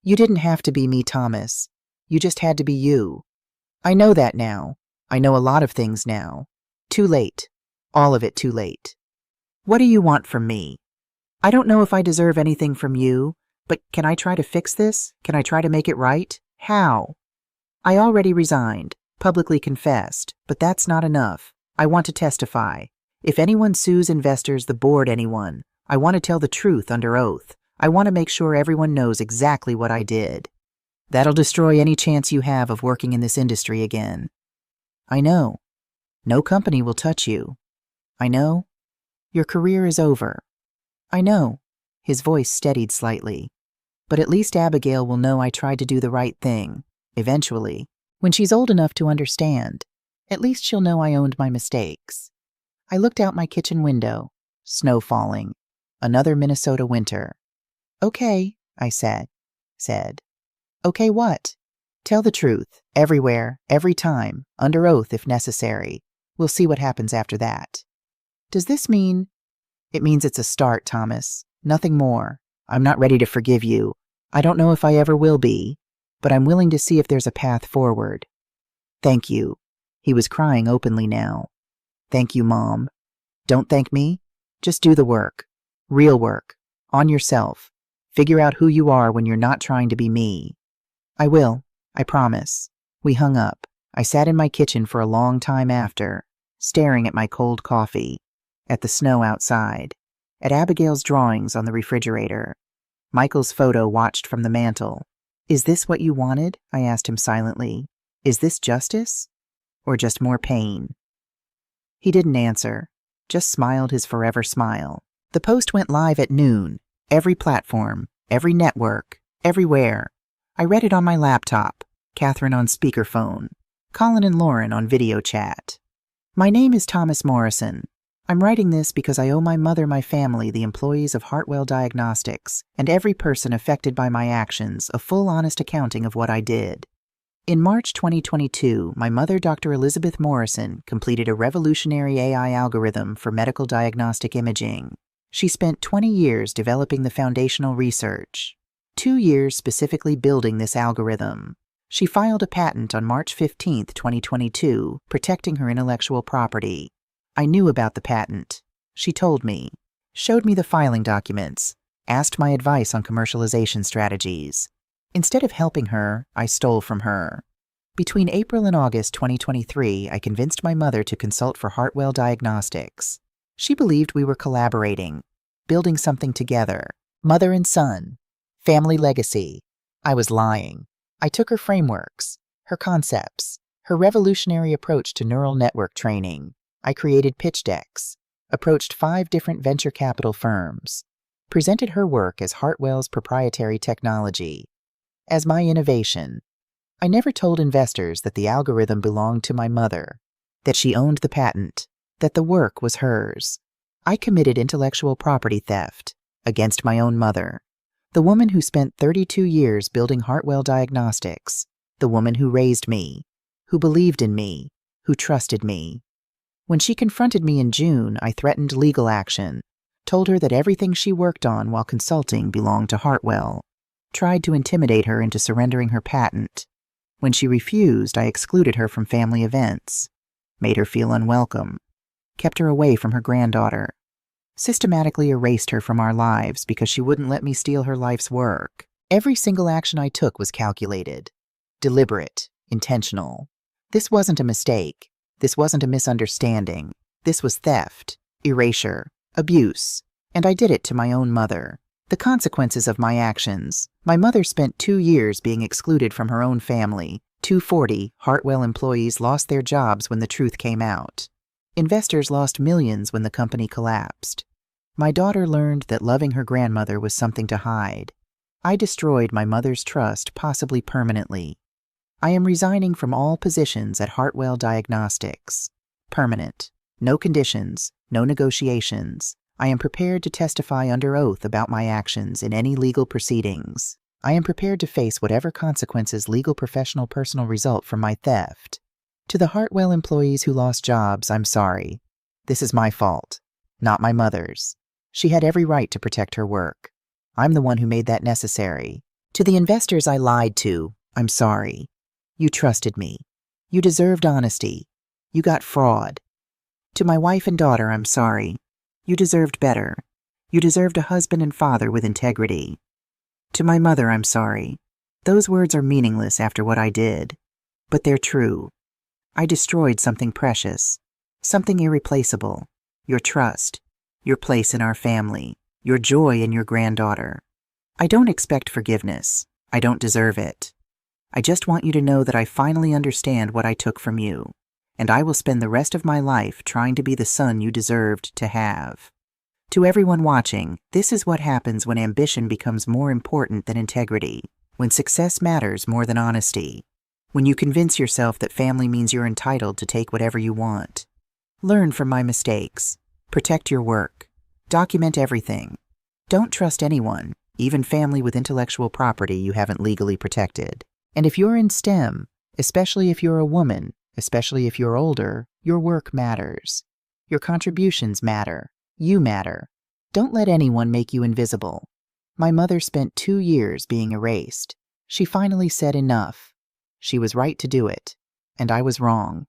Speaker 1: You didn't have to be me, Thomas. You just had to be you. I know that now. I know a lot of things now. Too late. All of it too late. What do you want from me? I don't know if I deserve anything from you, but can I try to fix this? Can I try to make it right? How? I already resigned, publicly confessed, but that's not enough. I want to testify. If anyone sues investors, the board, anyone, I want to tell the truth under oath. I want to make sure everyone knows exactly what I did. That'll destroy any chance you have of working in this industry again. I know. No company will touch you. I know. Your career is over. I know. His voice steadied slightly. But at least Abigail will know I tried to do the right thing, eventually. When she's old enough to understand, at least she'll know I owned my mistakes. I looked out my kitchen window. Snow falling. Another Minnesota winter. Okay, I said. Okay, what? Tell the truth, everywhere, every time, under oath if necessary. We'll see what happens after that. Does this mean? It means it's a start, Thomas. Nothing more. I'm not ready to forgive you. I don't know if I ever will be, but I'm willing to see if there's a path forward. Thank you. He was crying openly now. Thank you, Mom. Don't thank me. Just do the work. Real work. On yourself. Figure out who you are when you're not trying to be me. I will. I promise. We hung up. I sat in my kitchen for a long time after, staring at my cold coffee, at the snow outside, at Abigail's drawings on the refrigerator. Michael's photo watched from the mantel. Is this what you wanted? I asked him silently. Is this justice? Or just more pain? He didn't answer, just smiled his forever smile. The post went live at noon. Every platform, every network, everywhere. I read it on my laptop, Catherine on speakerphone, Colin and Lauren on video chat. My name is Thomas Morrison. I'm writing this because I owe my mother, my family, the employees of Hartwell Diagnostics, and every person affected by my actions a full, honest accounting of what I did. In March 2022, my mother, Dr. Elizabeth Morrison, completed a revolutionary AI algorithm for medical diagnostic imaging. She spent 20 years developing the foundational research, 2 years specifically building this algorithm. She filed a patent on March 15, 2022, protecting her intellectual property. I knew about the patent. She told me, showed me the filing documents, asked my advice on commercialization strategies. Instead of helping her, I stole from her. Between April and August 2023, I convinced my mother to consult for Hartwell Diagnostics. She believed we were collaborating, building something together. Mother and son. Family legacy. I was lying. I took her frameworks, her concepts, her revolutionary approach to neural network training. I created pitch decks, approached 5 different venture capital firms, presented her work as Hartwell's proprietary technology, as my innovation. I never told investors that the algorithm belonged to my mother, that she owned the patent, that the work was hers. I committed intellectual property theft against my own mother, the woman who spent 32 years building Hartwell Diagnostics, the woman who raised me, who believed in me, who trusted me. When she confronted me in June, I threatened legal action, told her that everything she worked on while consulting belonged to Hartwell, tried to intimidate her into surrendering her patent. When she refused, I excluded her from family events, made her feel unwelcome, kept her away from her granddaughter, systematically erased her from our lives because she wouldn't let me steal her life's work. Every single action I took was calculated, deliberate, intentional. This wasn't a mistake. This wasn't a misunderstanding. This was theft, erasure, abuse, and I did it to my own mother. The consequences of my actions. My mother spent 2 years being excluded from her own family. 240 Hartwell employees lost their jobs when the truth came out. Investors lost millions when the company collapsed. My daughter learned that loving her grandmother was something to hide. I destroyed my mother's trust, possibly permanently. I am resigning from all positions at Hartwell Diagnostics. Permanent. No conditions, no negotiations. I am prepared to testify under oath about my actions in any legal proceedings. I am prepared to face whatever consequences legal, professional, personal result from my theft. To the Hartwell employees who lost jobs, I'm sorry. This is my fault, not my mother's. She had every right to protect her work. I'm the one who made that necessary. To the investors I lied to, I'm sorry. You trusted me. You deserved honesty. You got fraud. To my wife and daughter, I'm sorry. You deserved better. You deserved a husband and father with integrity. To my mother, I'm sorry. Those words are meaningless after what I did. But they're true. I destroyed something precious, something irreplaceable. Your trust, your place in our family, your joy in your granddaughter. I don't expect forgiveness. I don't deserve it. I just want you to know that I finally understand what I took from you, and I will spend the rest of my life trying to be the son you deserved to have. To everyone watching, this is what happens when ambition becomes more important than integrity, when success matters more than honesty, when you convince yourself that family means you're entitled to take whatever you want. Learn from my mistakes. Protect your work. Document everything. Don't trust anyone, even family with intellectual property you haven't legally protected. And if you're in STEM, especially if you're a woman, especially if you're older, your work matters. Your contributions matter. You matter. Don't let anyone make you invisible. My mother spent 2 years being erased. She finally said enough. She was right to do it, and I was wrong.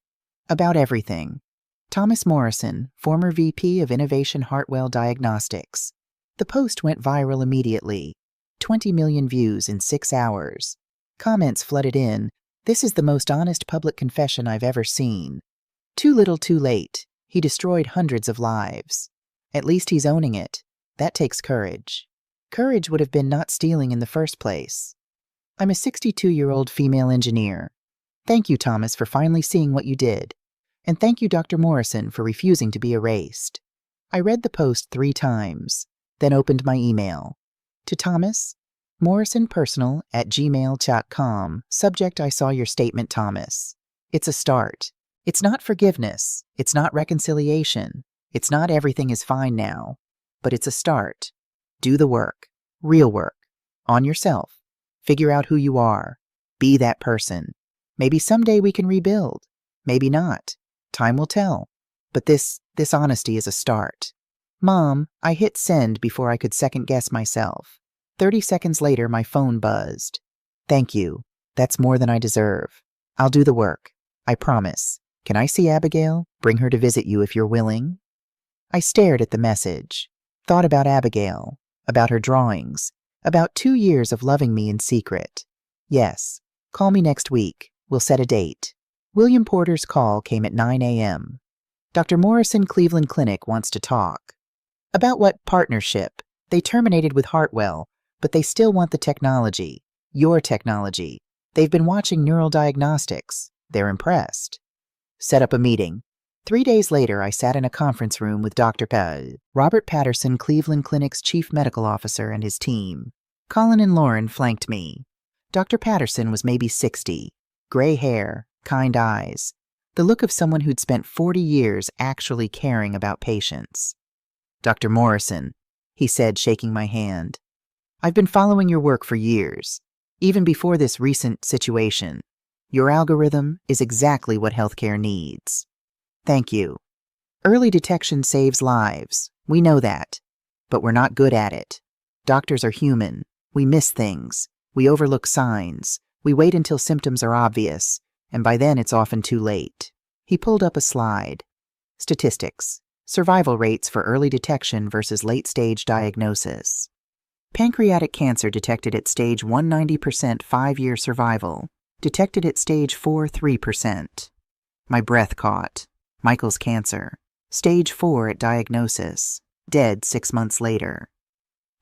Speaker 1: About everything. Thomas Morrison, former VP of Innovation Hartwell Diagnostics. The post went viral immediately. 20 million views in 6 hours. Comments flooded in. This is the most honest public confession I've ever seen. Too little too late. He destroyed hundreds of lives. At least he's owning it. That takes courage. Courage would have been not stealing in the first place. I'm a 62-year-old female engineer. Thank you, Thomas, for finally seeing what you did. And thank you, Dr. Morrison, for refusing to be erased. I read the post 3 times, then opened my email. To Thomas, morrisonpersonal@gmail.com. Subject: I saw your statement, Thomas. It's a start. It's not forgiveness. It's not reconciliation. It's not everything is fine now. But it's a start. Do the work. Real work. On yourself. Figure out who you are. Be that person. Maybe someday we can rebuild. Maybe not. Time will tell. But this honesty is a start. Mom, I hit send before I could second guess myself. 30 seconds later, my phone buzzed. Thank you. That's more than I deserve. I'll do the work. I promise. Can I see Abigail? Bring her to visit you if you're willing. I stared at the message. Thought about Abigail. About her drawings. About 2 years of loving me in secret. Yes. Call me next week. We'll set a date. William Porter's call came at 9 a.m. Dr. Morrison, Cleveland Clinic, wants to talk. About what partnership? They terminated with Hartwell, but they still want the technology. Your technology. They've been watching neural diagnostics. They're impressed. Set up a meeting. 3 days later, I sat in a conference room with Dr. Robert Patterson, Cleveland Clinic's chief medical officer, and his team. Colin and Lauren flanked me. Dr. Patterson was maybe 60. Gray hair, kind eyes. The look of someone who'd spent 40 years actually caring about patients. Dr. Morrison, he said, shaking my hand. I've been following your work for years, even before this recent situation. Your algorithm is exactly what healthcare needs. Thank you. Early detection saves lives. We know that. But we're not good at it. Doctors are human. We miss things. We overlook signs. We wait until symptoms are obvious, and by then it's often too late. He pulled up a slide. Statistics. Survival rates for early detection versus late-stage diagnosis. Pancreatic cancer detected at stage 1, 90% 5-year survival. Detected at stage 4, 3%. My breath caught. Michael's cancer. Stage 4 at diagnosis. Dead 6 months later.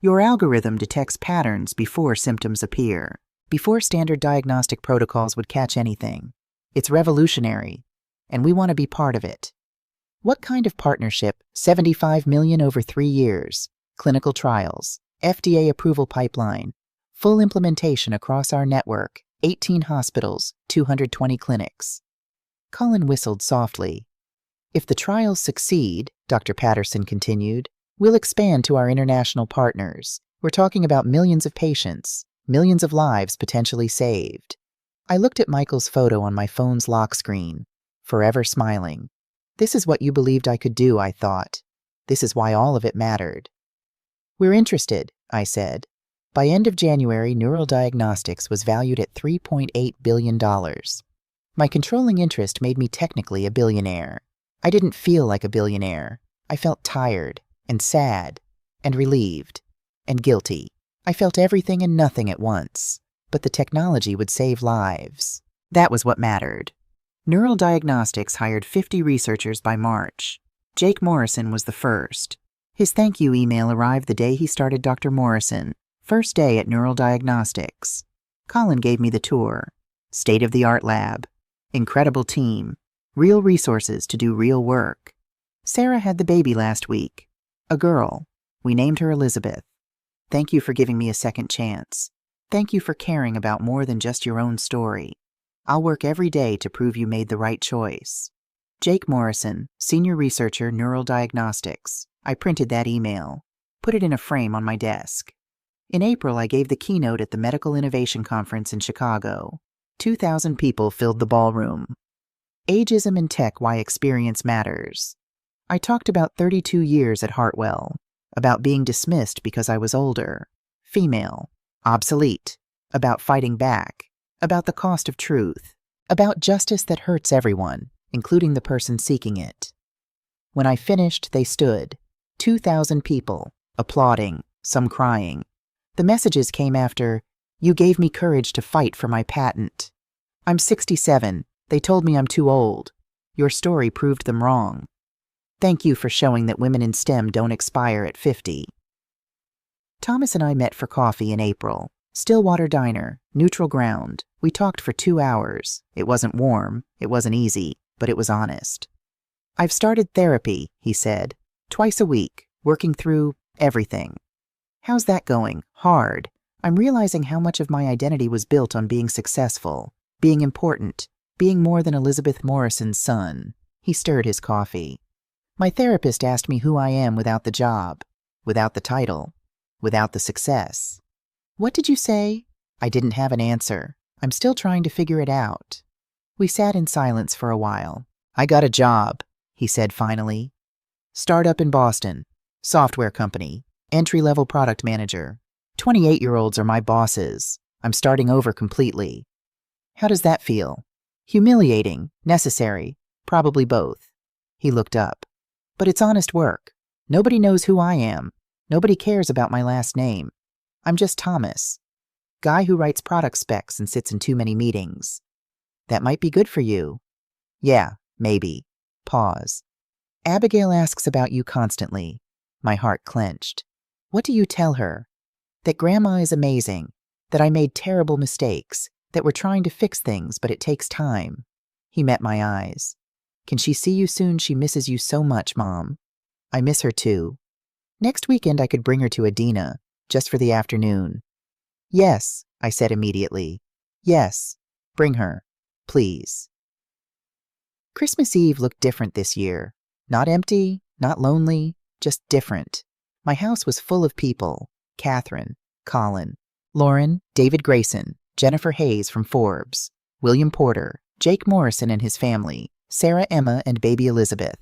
Speaker 1: Your algorithm detects patterns before symptoms appear, before standard diagnostic protocols would catch anything. It's revolutionary, and we want to be part of it. What kind of partnership? $75 million over 3 years. Clinical trials. FDA approval pipeline. Full implementation across our network. 18 hospitals, 220 clinics. Colin whistled softly. If the trials succeed, Dr. Patterson continued, we'll expand to our international partners. We're talking about millions of patients, millions of lives potentially saved. I looked at Michael's photo on my phone's lock screen, forever smiling. This is what you believed I could do, I thought. This is why all of it mattered. We're interested, I said. By end of January, Neural Diagnostics was valued at $3.8 billion. My controlling interest made me technically a billionaire. I didn't feel like a billionaire. I felt tired, and sad, and relieved, and guilty. I felt everything and nothing at once. But the technology would save lives. That was what mattered. Neural Diagnostics hired 50 researchers by March. Jake Morrison was the first. His thank you email arrived the day he started Dr. Morrison, first day at Neural Diagnostics. Colin gave me the tour. State-of-the-art lab. Incredible team. Real resources to do real work. Sarah had the baby last week. A girl. We named her Elizabeth. Thank you for giving me a second chance. Thank you for caring about more than just your own story. I'll work every day to prove you made the right choice. Jake Morrison, Senior Researcher, Neural Diagnostics. I printed that email. Put it in a frame on my desk. In April, I gave the keynote at the Medical Innovation Conference in Chicago. 2,000 people filled the ballroom. Ageism in Tech: Why Experience Matters. I talked about 32 years at Hartwell, about being dismissed because I was older, female, obsolete, about fighting back, about the cost of truth, about justice that hurts everyone, including the person seeking it. When I finished, they stood, 2,000 people, applauding, some crying. The messages came after, "You gave me courage to fight for my patent. I'm 67. They told me I'm too old. Your story proved them wrong. Thank you for showing that women in STEM don't expire at 50. Thomas and I met for coffee in April. Stillwater Diner, neutral ground. We talked for 2 hours. It wasn't warm, it wasn't easy, but it was honest. I've started therapy, he said, twice a week, working through everything. How's that going? Hard. I'm realizing how much of my identity was built on being successful, being important, being more than Elizabeth Morrison's son. He stirred his coffee. My therapist asked me who I am without the job, without the title, without the success. What did you say? I didn't have an answer. I'm still trying to figure it out. We sat in silence for a while. I got a job, he said finally. Startup in Boston, software company, entry-level product manager. 28-year-olds are my bosses. I'm starting over completely. How does that feel? Humiliating, necessary, probably both. He looked up. But it's honest work. Nobody knows who I am. Nobody cares about my last name. I'm just Thomas. Guy who writes product specs and sits in too many meetings. That might be good for you. Yeah, maybe. Pause. Abigail asks about you constantly. My heart clenched. What do you tell her? That Grandma is amazing, that I made terrible mistakes, that we're trying to fix things, but it takes time. He met my eyes. Can she see you soon? She misses you so much, Mom. I miss her too. Next weekend I could bring her to Adina, just for the afternoon. Yes, I said immediately. Yes, bring her, please. Christmas Eve looked different this year. Not empty, not lonely, just different. My house was full of people. Catherine, Colin, Lauren, David Grayson, Jennifer Hayes from Forbes, William Porter, Jake Morrison and his family, Sarah Emma and baby Elizabeth,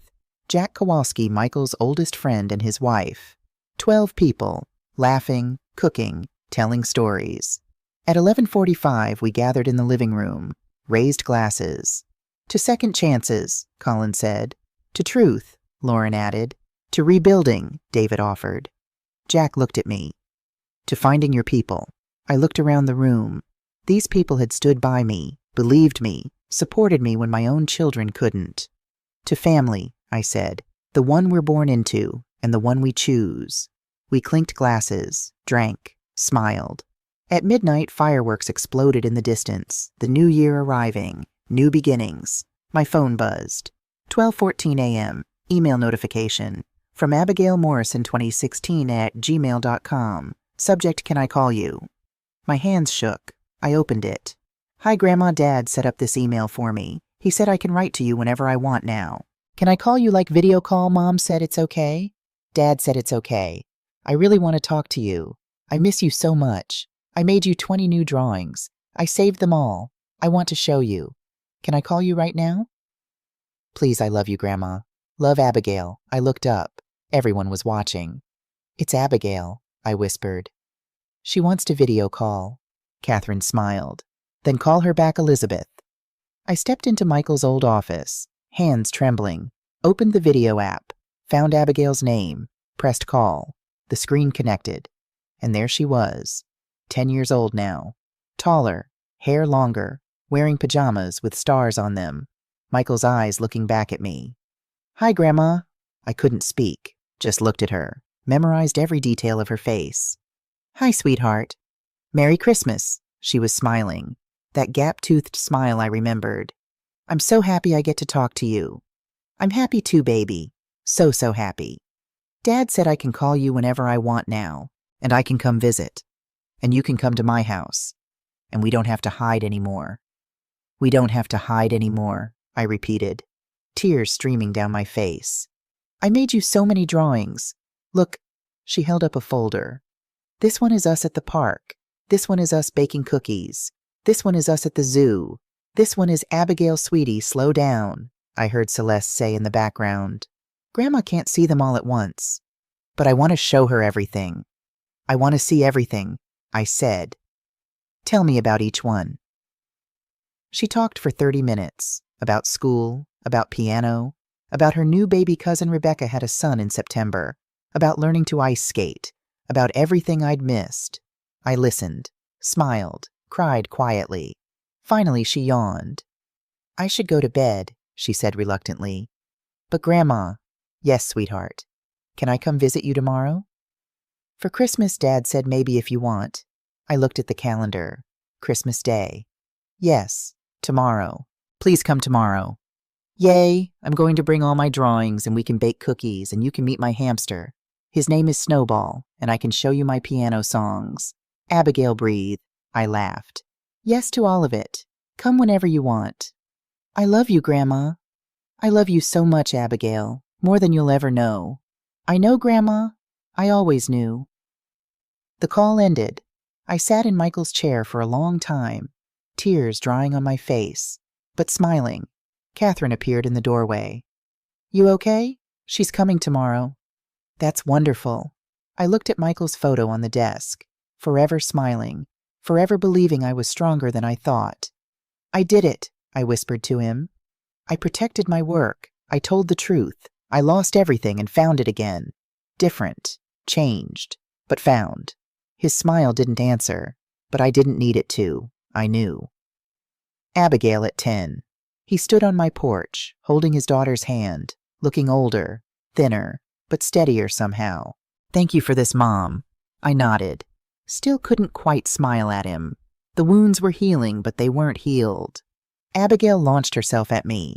Speaker 1: Jack Kowalski, Michael's oldest friend and his wife. 12 people, laughing, cooking, telling stories. At 11:45, we gathered in the living room, raised glasses. To second chances, Colin said. To truth, Lauren added. To rebuilding, David offered. Jack looked at me. To finding your people. I looked around the room. These people had stood by me, believed me, supported me when my own children couldn't. To family, I said, the one we're born into and the one we choose. We clinked glasses, drank, smiled. At midnight, fireworks exploded in the distance, the new year arriving, new beginnings. My phone buzzed. 12:14 a.m., email notification. From Abigail Morrison 2016 at gmail.com. Subject, can I call you? My hands shook. I opened it. Hi, Grandma. Dad set up this email for me. He said I can write to you whenever I want now. Can I call you like video call? Mom said it's okay. Dad said it's okay. I really want to talk to you. I miss you so much. I made you 20 new drawings. I saved them all. I want to show you. Can I call you right now? Please, I love you, Grandma. Love, Abigail. I looked up. Everyone was watching. It's Abigail, I whispered. She wants to video call. Catherine smiled. Then call her back, Elizabeth. I stepped into Michael's old office, hands trembling, opened the video app, found Abigail's name, pressed call. The screen connected. And there she was, 10 years old now, taller, hair longer, wearing pajamas with stars on them. Michael's eyes looking back at me. Hi, Grandma. I couldn't speak, just looked at her, memorized every detail of her face. Hi, sweetheart. Merry Christmas. She was smiling, that gap-toothed smile I remembered. I'm so happy I get to talk to you. I'm happy too, baby. So happy. Dad said I can call you whenever I want now, and I can come visit. And you can come to my house. And we don't have to hide anymore. We don't have to hide anymore, I repeated, tears streaming down my face. I made you so many drawings. Look, she held up a folder. This one is us at the park. This one is us baking cookies. This one is us at the zoo. This one is Abigail, sweetie, slow down, I heard Celeste say in the background. Grandma can't see them all at once. But I want to show her everything. I want to see everything, I said. Tell me about each one. She talked for 30 minutes, about school, about piano, about her new baby cousin Rebecca had a son in September, about learning to ice skate, about everything I'd missed. I listened, smiled, cried quietly. Finally, she yawned. I should go to bed, she said reluctantly. But Grandma, yes, sweetheart. Can I come visit you tomorrow? For Christmas, Dad said maybe if you want. I looked at the calendar. Christmas Day. Yes, tomorrow. Please come tomorrow. Yay, I'm going to bring all my drawings and we can bake cookies and you can meet my hamster. His name is Snowball and I can show you my piano songs. Abigail, breathe. I laughed. Yes to all of it. Come whenever you want. I love you, Grandma. I love you so much, Abigail, more than you'll ever know. I know, Grandma. I always knew. The call ended. I sat in Michael's chair for a long time, tears drying on my face, but smiling. Catherine appeared in the doorway. You okay? She's coming tomorrow. That's wonderful. I looked at Michael's photo on the desk, forever smiling, forever believing I was stronger than I thought. I did it, I whispered to him. I protected my work. I told the truth. I lost everything and found it again. Different, changed, but found. His smile didn't answer, but I didn't need it to. I knew. Abigail at 10. He stood on my porch, holding his daughter's hand, looking older, thinner, but steadier somehow. Thank you for this, Mom. I nodded. Still couldn't quite smile at him. The wounds were healing, but they weren't healed. Abigail launched herself at me.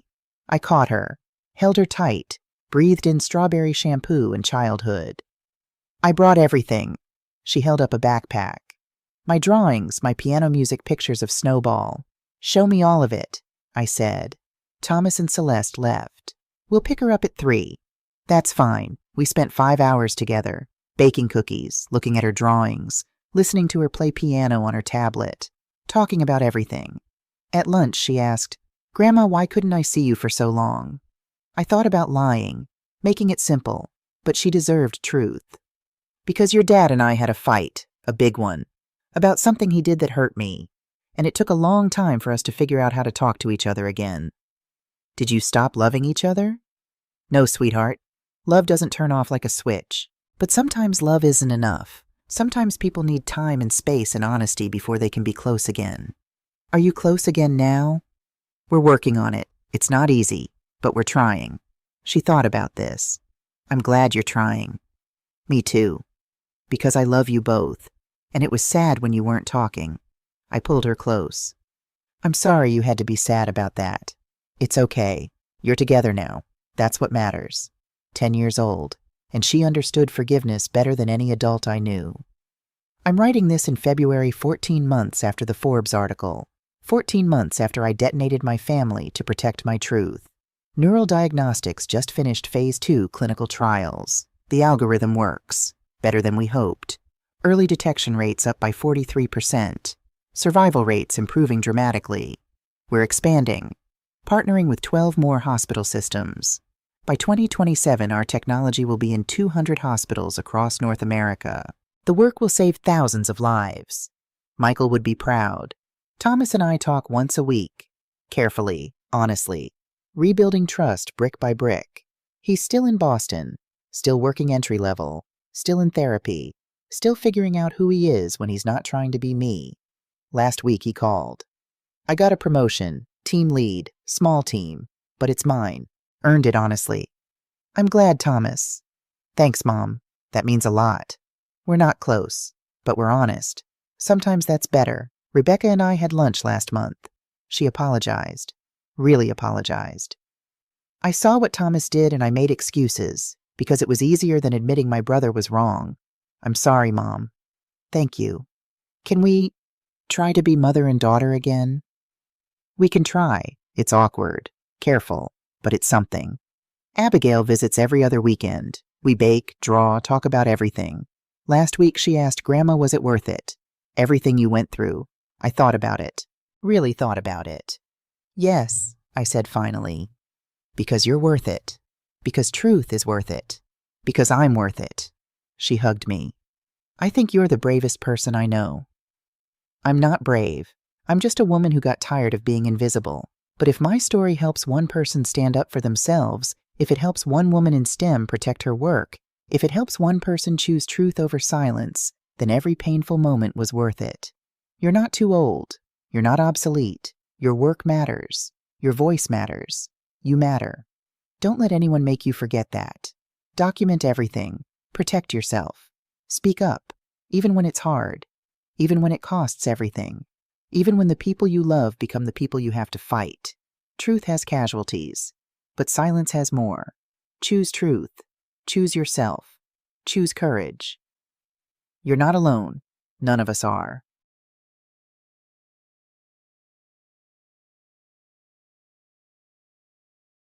Speaker 1: I caught her, held her tight, breathed in strawberry shampoo and childhood. I brought everything. She held up a backpack. My drawings, my piano music pictures of Snowball. Show me all of it, I said. Thomas and Celeste left. We'll pick her up at 3. That's fine. We spent 5 hours together, baking cookies, looking at her drawings, listening to her play piano on her tablet, talking about everything. At lunch, she asked, Grandma, why couldn't I see you for so long? I thought about lying, making it simple, but she deserved truth. Because your dad and I had a fight, a big one, about something he did that hurt me, and it took a long time for us to figure out how to talk to each other again. Did you stop loving each other? No, sweetheart. Love doesn't turn off like a switch. But sometimes love isn't enough. Sometimes people need time and space and honesty before they can be close again. Are you close again now? We're working on it. It's not easy, but we're trying. She thought about this. I'm glad you're trying. Me too. Because I love you both. And it was sad when you weren't talking. I pulled her close. I'm sorry you had to be sad about that. It's okay. You're together now. That's what matters. 10 years old. And she understood forgiveness better than any adult I knew. I'm writing this in February, 14 months after the Forbes article. 14 months after I detonated my family to protect my truth. Neural Diagnostics just finished Phase 2 clinical trials. The algorithm works. Better than we hoped. Early detection rates up by 43%. Survival rates improving dramatically. We're expanding. Partnering with 12 more hospital systems. By 2027, our technology will be in 200 hospitals across North America. The work will save thousands of lives. Michael would be proud. Thomas and I talk once a week. Carefully, honestly. Rebuilding trust brick by brick. He's still in Boston. Still working entry level. Still in therapy. Still figuring out who he is when he's not trying to be me. Last week he called. I got a promotion. Team lead. Small team. But it's mine. Earned it honestly. I'm glad, Thomas. Thanks, Mom. That means a lot. We're not close, but we're honest. Sometimes that's better. Rebecca and I had lunch last month. She apologized. Really apologized. I saw what Thomas did and I made excuses, because it was easier than admitting my brother was wrong. I'm sorry, Mom. Thank you. Can we try to be mother and daughter again? We can try. It's awkward. Careful. But it's something. Abigail visits every other weekend. We bake, draw, talk about everything. Last week she asked, Grandma, was it worth it? Everything you went through. I thought about it. Really thought about it. Yes, I said finally. Because you're worth it. Because truth is worth it. Because I'm worth it. She hugged me. I think you're the bravest person I know. I'm not brave. I'm just a woman who got tired of being invisible. But if my story helps one person stand up for themselves, if it helps one woman in STEM protect her work, if it helps one person choose truth over silence, then every painful moment was worth it. You're not too old. You're not obsolete. Your work matters. Your voice matters. You matter. Don't let anyone make you forget that. Document everything. Protect yourself. Speak up, even when it's hard, even when it costs everything. Even when the people you love become the people you have to fight. Truth has casualties, but silence has more. Choose truth. Choose yourself. Choose courage. You're not alone. None of us are.